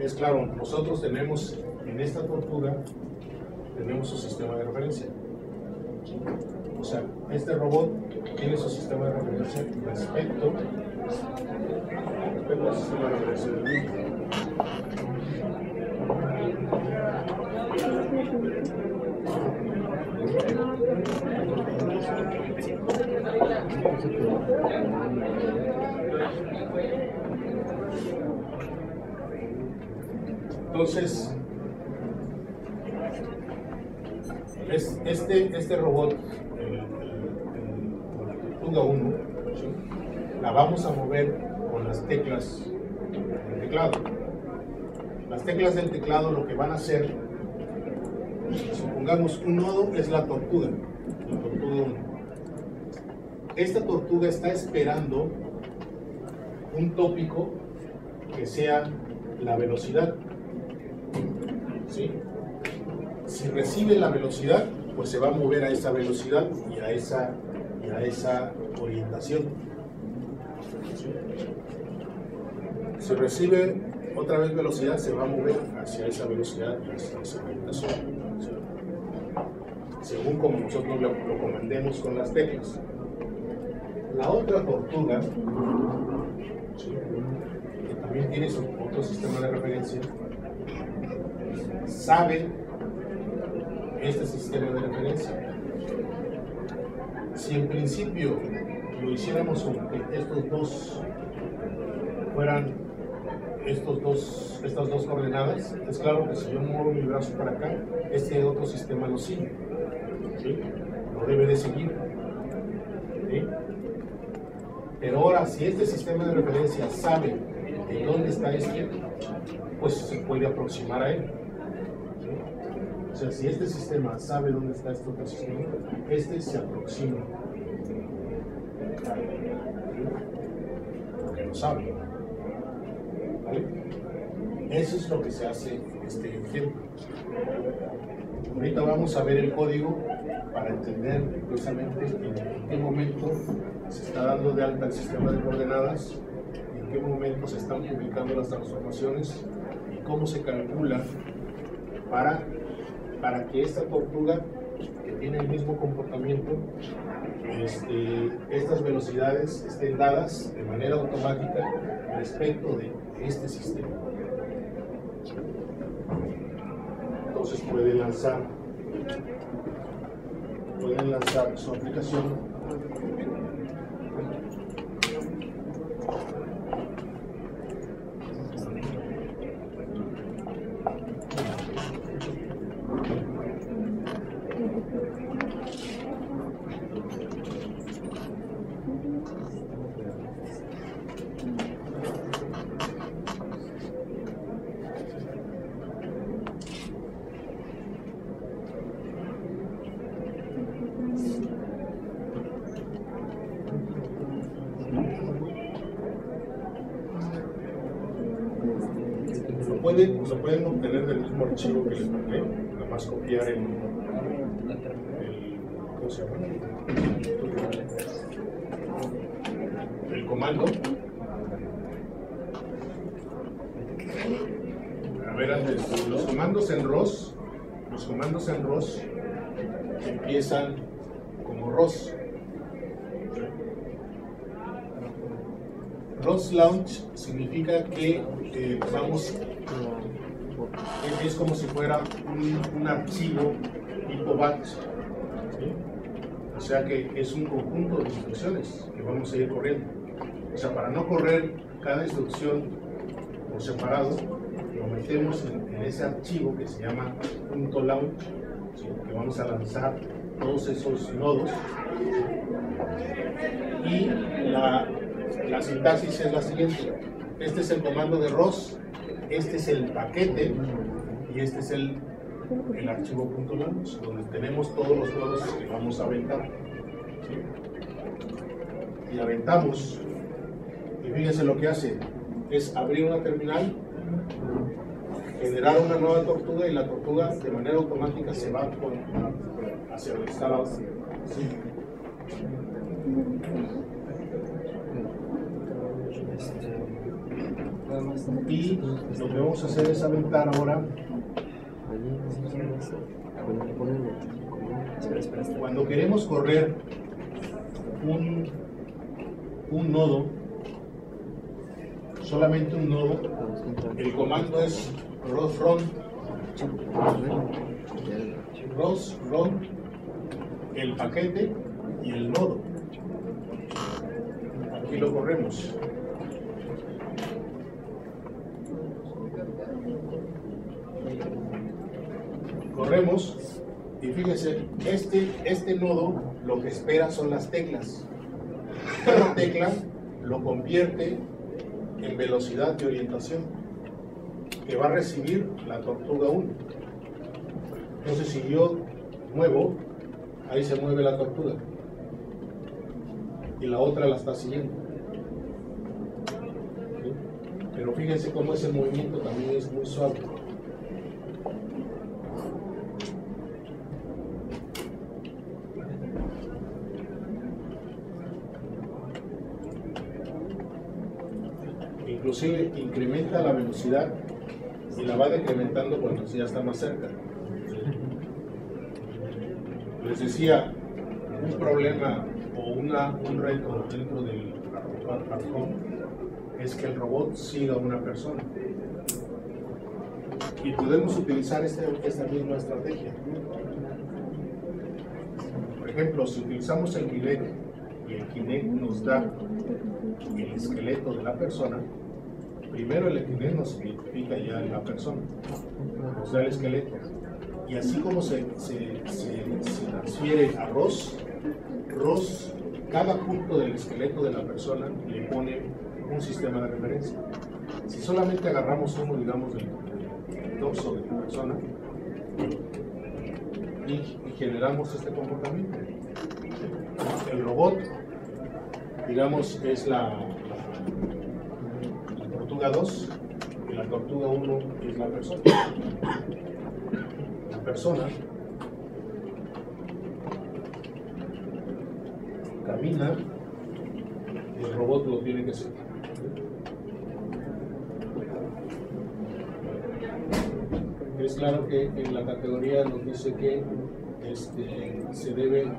Es claro, nosotros tenemos en esta tortuga, tenemos su sistema de referencia. O sea, este robot tiene su sistema de referencia respecto al sistema de referencia del mismo. Entonces, este robot, la Tortuga 1, ¿sí?, la vamos a mover con las teclas del teclado. Las teclas del teclado lo que van a hacer, supongamos un nodo es la Tortuga 1. Esta tortuga está esperando un tópico que sea la velocidad. ¿Sí? Si recibe la velocidad, pues se va a mover a esa velocidad y a esa orientación. ¿Sí? Si recibe otra vez velocidad, se va a mover hacia esa velocidad y hacia esa orientación. ¿Sí? Según como nosotros lo comandemos con las teclas. La otra tortuga, ¿sí?, que también tiene otro sistema de referencia, sabe este sistema de referencia. Si en principio lo hiciéramos con que estos dos fueran estas dos coordenadas, es claro que si yo muevo mi brazo para acá, este otro sistema lo sigue, ¿sí?, lo debe de seguir, ¿sí? Pero ahora, si este sistema de referencia sabe de dónde está este, pues se puede aproximar a él, ¿sí? O sea, si este sistema sabe dónde está este otro sistema, este se aproxima, porque lo sabe, ¿vale? Eso es lo que se hace en este ejemplo. Ahorita vamos a ver el código para entender precisamente en qué momento se está dando de alta el sistema de coordenadas, en qué momento se están publicando las transformaciones y cómo se calcula para que esta tortuga, que tiene el mismo comportamiento, estas velocidades estén dadas de manera automática respecto de este sistema. Entonces pueden lanzar su aplicación. Lo pueden obtener del mismo archivo que les mandé, nada más copiar ¿cómo se llama? El comando. A ver, antes, los comandos en ROS empiezan como ROS. ROS Launch significa que es como si fuera un archivo tipo batch, ¿sí? O sea que es un conjunto de instrucciones que vamos a ir corriendo. O sea, para no correr cada instrucción por separado, lo metemos en ese archivo que se llama .launch, ¿sí?, que vamos a lanzar todos esos nodos. Y la sintaxis es la siguiente. Este es el comando de ROS, este es el paquete y este es el archivo .launch, donde tenemos todos los nodos que vamos a aventar, ¿sí? Y aventamos, y fíjense lo que hace, es abrir una terminal, generar una nueva tortuga, y la tortuga de manera automática se va hacia donde está la otra. ¿Sí? Y lo que vamos a hacer es aventar ahora, cuando queremos correr un nodo, solamente un nodo, el comando es rosrun, el paquete y el nodo. Aquí lo corremos. Corremos y fíjense, este nodo lo que espera son las teclas. Cada tecla lo convierte en velocidad de orientación que va a recibir la tortuga 1. Entonces, si yo muevo, ahí se mueve la tortuga y la otra la está siguiendo. ¿Sí? Pero fíjense cómo ese movimiento también es muy suave. Inclusive incrementa la velocidad y la va decrementando cuando ya está más cerca. Les decía, un problema o un reto dentro del hardcore es que el robot siga a una persona. Y podemos utilizar esta misma estrategia. Por ejemplo, si utilizamos el Kinect y el Kinect nos da el esqueleto de la persona, primero el Kinect nos identifica ya la persona, nos da el esqueleto. Y así como se transfiere a Ross, cada punto del esqueleto de la persona le pone un sistema de referencia. Si solamente agarramos uno, digamos, del torso de la persona y generamos este comportamiento, el robot, digamos, es la tortuga 2 y la tortuga 1 es la persona. La persona camina y el robot lo tiene que seguir. Es claro que en la categoría nos dice que se debe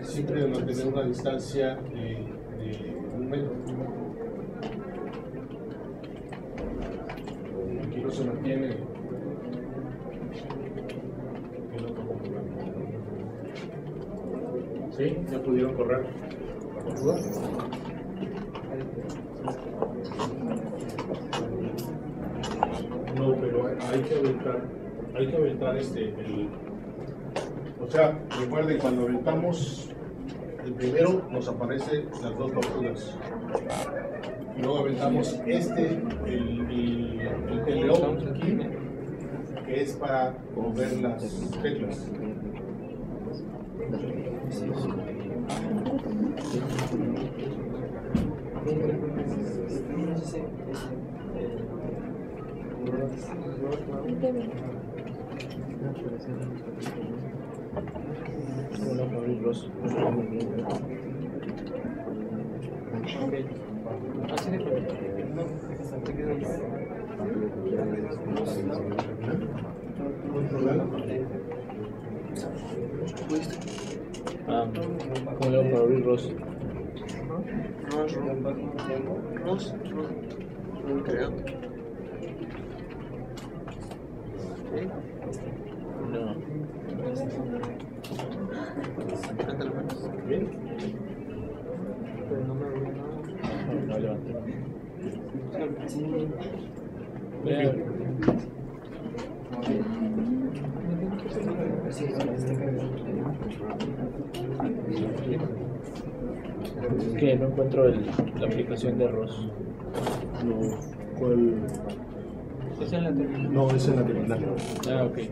siempre mantener una distancia de 1 metro. Aquí no se mantiene el otro comportamiento. ¿Sí? ¿Ya pudieron correr? No, pero hay que aventar o sea, recuerden, cuando aventamos el primero nos aparecen las dos tortugas. Luego aventamos el León aquí, que es para mover las teclas. ¿Cómo le hago para abrir Ross? Ross, creo. No. ¿Bien? Pero no me abrió nada. No levanté. Que no encuentro la aplicación de Ross. No, ¿cuál? Es en la terminal. No, es en la terminal. Ah, ok. Es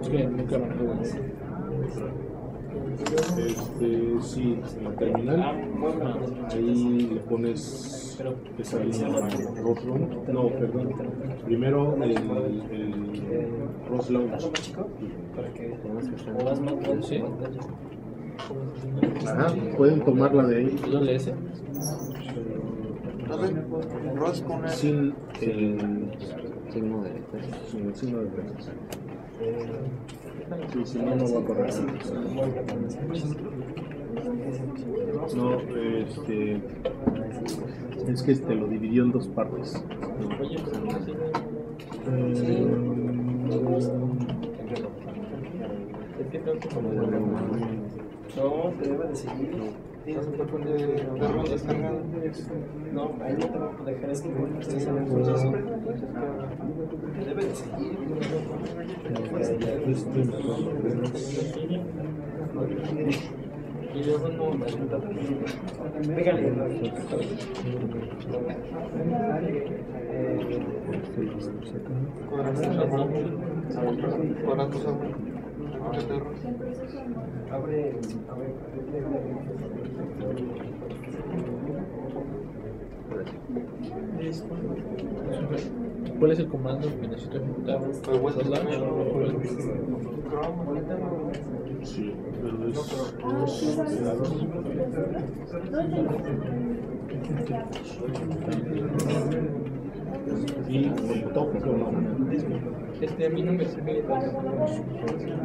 que nunca me acuerdo. Sí, en la terminal. Ahí le pones que sale no, perdón. Primero el Ross Lounge. Sí. Ajá, pueden tomarla de ahí ¿Dónde es ese? Ross con sin el signo de sin el signo de pesos. Sí, si no, no va a correr. No, es que lo dividió en dos partes. No, te debe de seguir. Tienes que poner Ross descargado. No, ahí no te va a dejar escribir. Estás en el proceso. Te debe de seguir. Y luego no me resulta. Pégale. Abre. ¿Cuál es el comando que necesito ejecutar? ¿Ross Launch? Sí, pero es Y toco. A mí no me sirve tanto.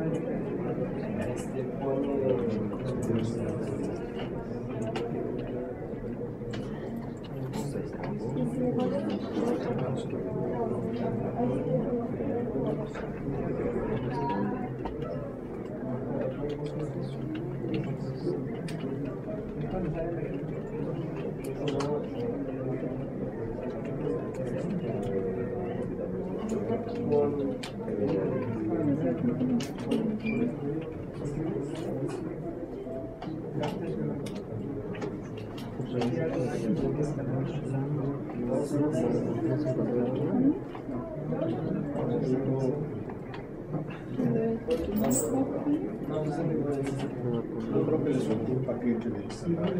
Yo creo que les faltó un paquete de instalar.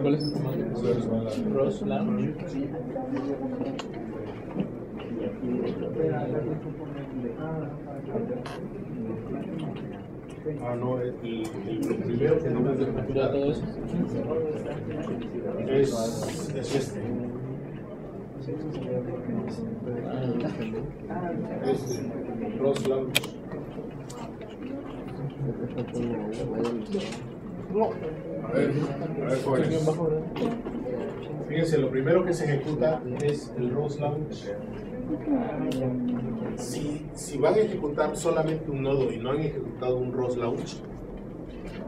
¿Cuál es el modelo? Ross Lounge. Ah, no, el primero que debes de ¿Captura todo eso? es este. Es Ross Lounge. A ver, jóvenes. Fíjense, lo primero que se ejecuta es el Ross Lounge. Si van a ejecutar solamente un nodo y no han ejecutado un Ross Launch,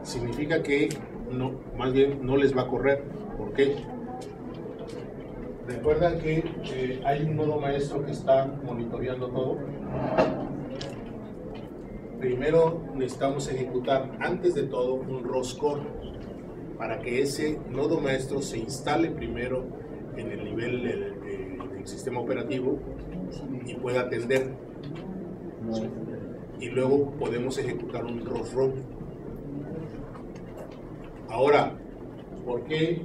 significa que no, más bien no les va a correr. ¿Por qué? Recuerdan que hay un nodo maestro que está monitoreando todo. Primero necesitamos ejecutar, antes de todo, un ROS core para que ese nodo maestro se instale primero en el nivel del sistema operativo y pueda atender. Y luego podemos ejecutar un ROS ROM. Ahora, ¿por qué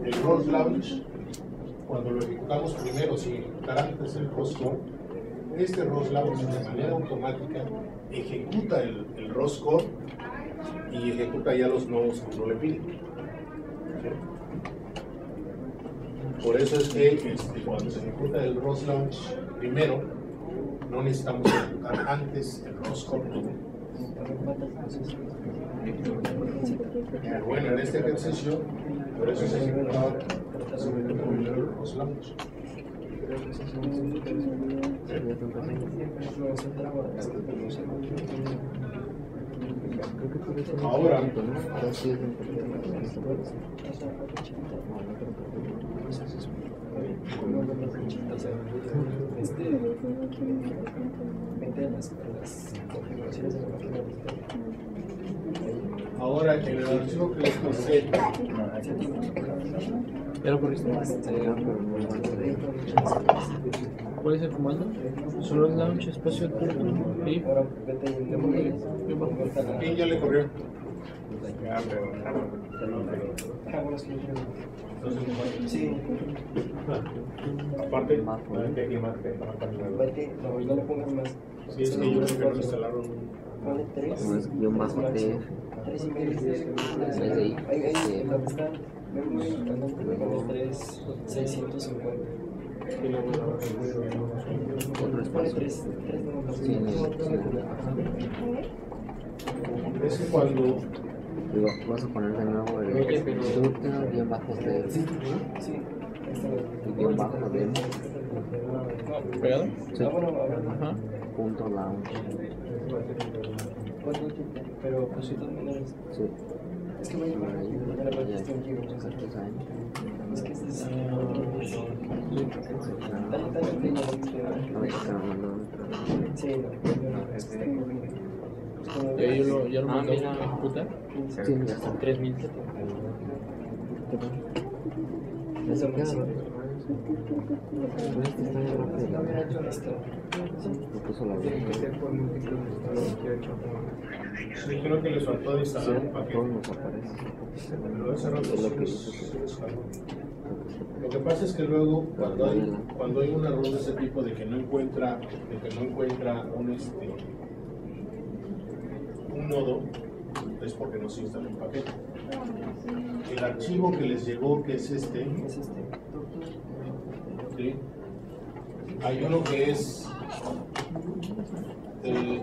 el ROS Launch, cuando lo ejecutamos primero sin ejecutar antes el ROS core? Este ROS Launch de manera automática ejecuta el ROS core y ejecuta ya los nodos que uno le pide. Por eso es que cuando se ejecuta el ROS Launch primero, no necesitamos ejecutar antes el ROS core. Pero bueno, en este ejercicio, por eso se ejecutaba primero el ROS Launch. Ahora, ahora en el archivo que les pasé, ¿Ya lo corriste? ¿Cuál es el comando? Solo el launch espacio turbo y ¿quién ya le corrió? Sí. Aparte, No, no le pongas más. sí, es que yo creo que no instalaron. Pone 3. No es guión bajo TF. 3 y medio. Es de ahí. Ahí, ¿dónde está? Pone 3, 650. Otro Pone espacio. 3 Sí, en el- Es que cuando Digo, vas a poner de nuevo el guión bajo TF. Sí. El guión bajo de ¿Pegado? sí, Ajá. punto lounge. Pero pues de todas maneras. Sí. Es que voy a Ahí, la parte ya. está un giro. Exactos años. Es que este es. No me está mandando. Sí, no. Es que está corriendo. ¿Y ahí ya lo mandó a ejecutar? Sí, ya está. 3000. Eso me Queda sirve. Pero este está bien rápido. Esto. Me puso la verdad. sí, creo que les faltó de instalar un A todos paquete. nos aparece. Pero ese rato Es lo sí que les- dice. sí les jaló. Lo que pasa es que luego cuando hay un error de ese tipo de que no encuentra un nodo, es porque no se instaló un paquete. El archivo que les llegó, que es este, ¿sí? Hay uno que es el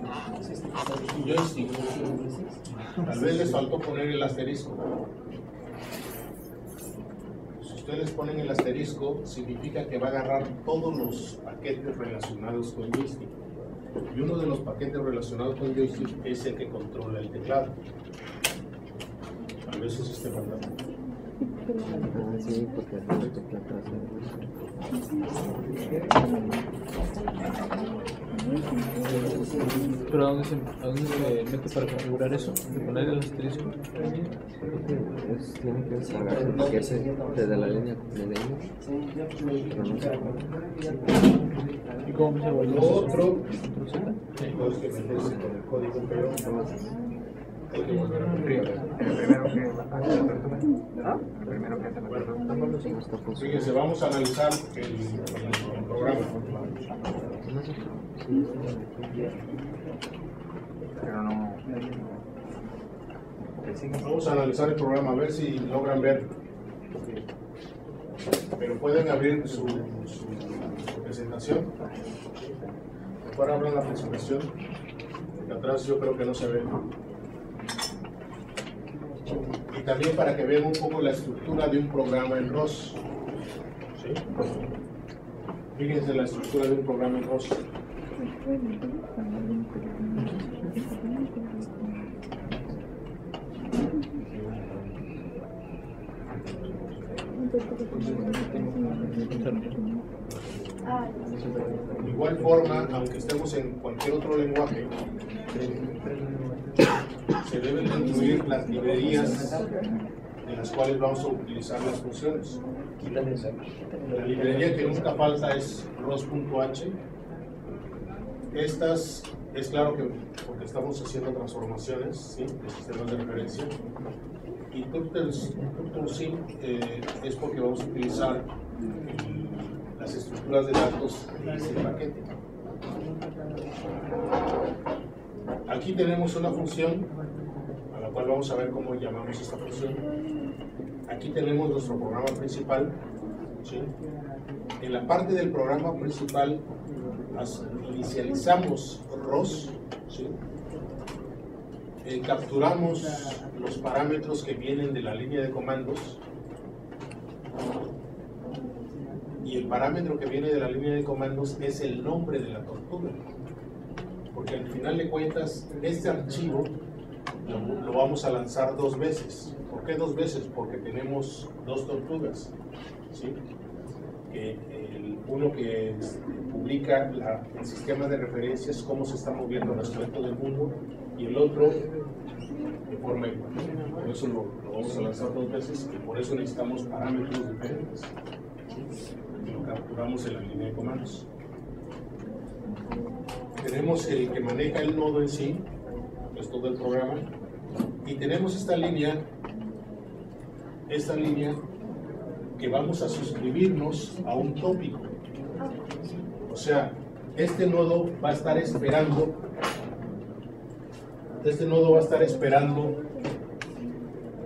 joystick. Tal vez les faltó poner el asterisco. Si ustedes ponen el asterisco, significa que va a agarrar todos los paquetes relacionados con joystick. Y uno de los paquetes relacionados con joystick es el que controla el teclado. Tal vez eso esté faltando. Ah, sí, porque es el teclado trasero. ¿Pero a dónde se mete para configurar eso? ¿De poner el asterisco? Tiene que descargarse el paquete desde la línea de leímos. Pero no sé cómo. ¿Y cómo se vuelve? Lo otro, tenemos que meterse con el código, pero hay que volver a Fíjense, vamos a analizar el programa. Vamos a analizar el programa, a ver si logran ver. Pero pueden abrir su presentación. Mejor abran la presentación. De atrás yo creo que no se ve. Y también para que vean un poco la estructura de un programa en ROS. ¿Sí? Fíjense la estructura de un programa en ROS. De igual forma, aunque estemos en cualquier otro lenguaje, se deben incluir las librerías en las cuales vamos a utilizar las funciones. La librería que nunca falta es ROS.h. Estas es claro que porque estamos haciendo transformaciones, ¿sí?, de sistemas de referencia. Y TurtleSync es porque vamos a utilizar las estructuras de datos de ese paquete. Aquí tenemos una función a la cual vamos a ver cómo llamamos esta función. Aquí tenemos nuestro programa principal, ¿sí? En la parte del programa principal inicializamos ROS, ¿sí? Capturamos los parámetros que vienen de la línea de comandos, y el parámetro que viene de la línea de comandos es el nombre de la tortuga, porque al final de cuentas este archivo lo vamos a lanzar 2 veces. ¿Por qué 2 veces? Porque tenemos 2 tortugas, ¿sí? Uno que publica el sistema de referencias, cómo se está moviendo el aspecto del mundo, y el otro de forma igual. Por eso lo vamos a lanzar 2 veces, y por eso necesitamos parámetros diferentes, ¿sí? Y lo capturamos en la línea de comandos. Tenemos el que maneja el nodo en sí, es todo el programa, y tenemos esta línea que vamos a suscribirnos a un tópico. O sea, este nodo va a estar esperando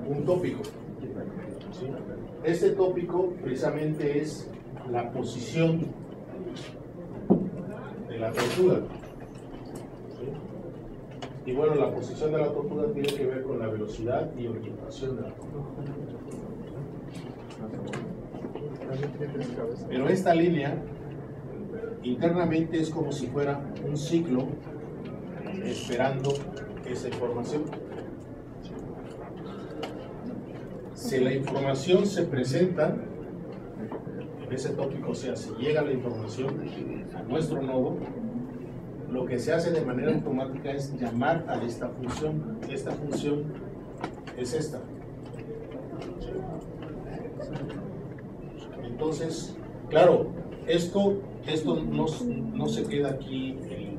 un tópico, ¿sí? Este tópico precisamente es la posición de la tortuga, ¿sí? Y bueno, la posición de la tortuga tiene que ver con la velocidad y orientación de la tortuga. Pero esta línea internamente es como si fuera un ciclo esperando esa información. Si la información se presenta en ese tópico, o sea, si llega la información a nuestro nodo, lo que se hace de manera automática es llamar a esta función. Esta función es esta. Entonces, claro, esto no se queda aquí en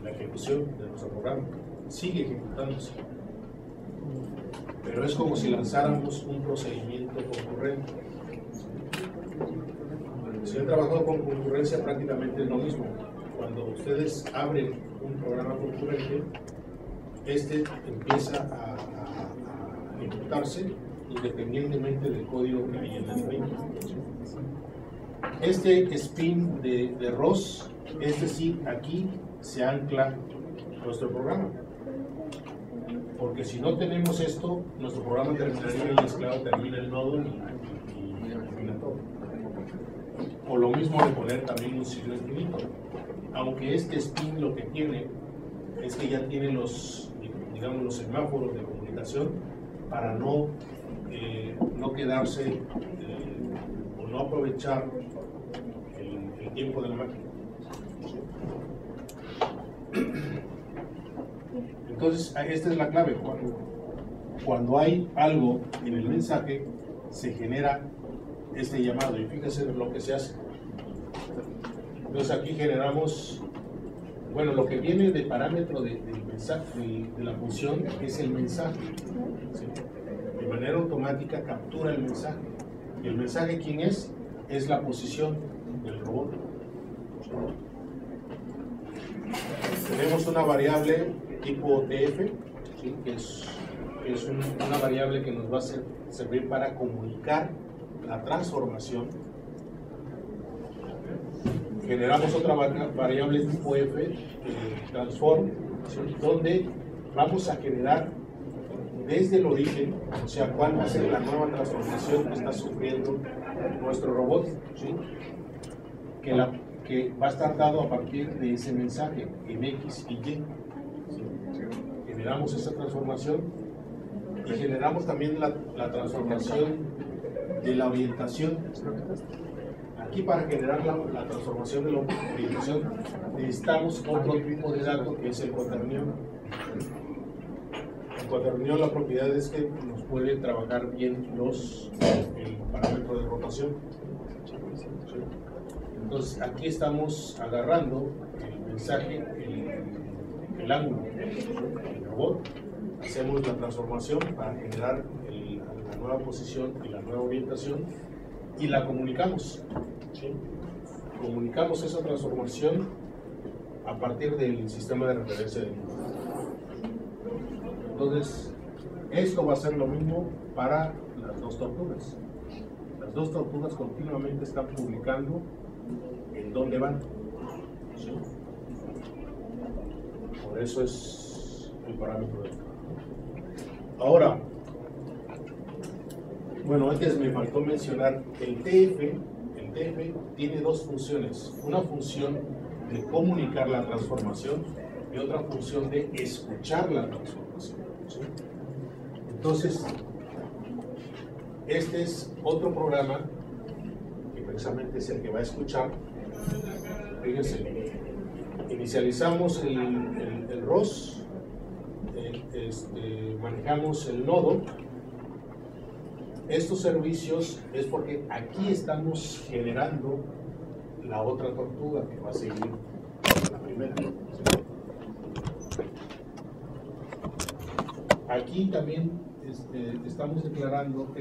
la ejecución de nuestro programa, sigue ejecutándose. Pero es como si lanzáramos un procedimiento concurrente. Si han trabajado con concurrencia, prácticamente es lo mismo. Cuando ustedes abren un programa concurrente, este empieza a ejecutarse independientemente del código que hay en la línea. Este spin de ROS, es decir, aquí se ancla nuestro programa. Porque si no tenemos esto, nuestro programa terminaría y el esclavo termina el nodo y termina todo. O lo mismo de poner también un ciclo infinito. Aunque este spin lo que tiene es que ya tiene los, digamos, los semáforos de comunicación para no quedarse o no aprovechar el tiempo de la máquina. Entonces, esta es la clave. Cuando hay algo en el mensaje, se genera este llamado. Y fíjense lo que se hace. Entonces, aquí generamos, bueno, lo que viene de parámetro del mensaje, de la función, es el mensaje. ¿Sí? De manera automática captura el mensaje. ¿Y el mensaje quién es? Es la posición del robot. Tenemos una variable tipo TF, ¿sí? que es una variable que nos va a servir para comunicar la transformación. Generamos otra variable tipo F, transform, ¿sí? donde vamos a generar desde el origen, o sea, cuál va a ser la nueva transformación que está sufriendo nuestro robot, ¿sí? que va a estar dado a partir de ese mensaje en X y Y. ¿Sí? Generamos esa transformación y generamos también la transformación de la orientación. Aquí, para generar la transformación de la orientación, necesitamos otro tipo de dato que es el cuaternión. El cuaternión, la propiedad es que nos puede trabajar bien el parámetro de rotación. Entonces, aquí estamos agarrando el mensaje, el ángulo del robot, hacemos la transformación para generar la nueva posición y la nueva orientación y la comunicamos. ¿Sí? Comunicamos esa transformación a partir del sistema de referencia del mundo. Entonces, esto va a ser lo mismo para las dos tortugas. Las dos tortugas continuamente están publicando en dónde van. ¿Sí? Por eso es el parámetro de esto. Ahora, bueno, antes me faltó mencionar el TF. El TF tiene dos funciones. Una función de comunicar la transformación y otra función de escuchar la transformación. ¿Sí? Entonces, este es otro programa que precisamente es el que va a escuchar. Fíjense, inicializamos el ROS, manejamos el nodo. Estos servicios es porque aquí estamos generando la otra tortuga que va a seguir la primera. Aquí también estamos declarando que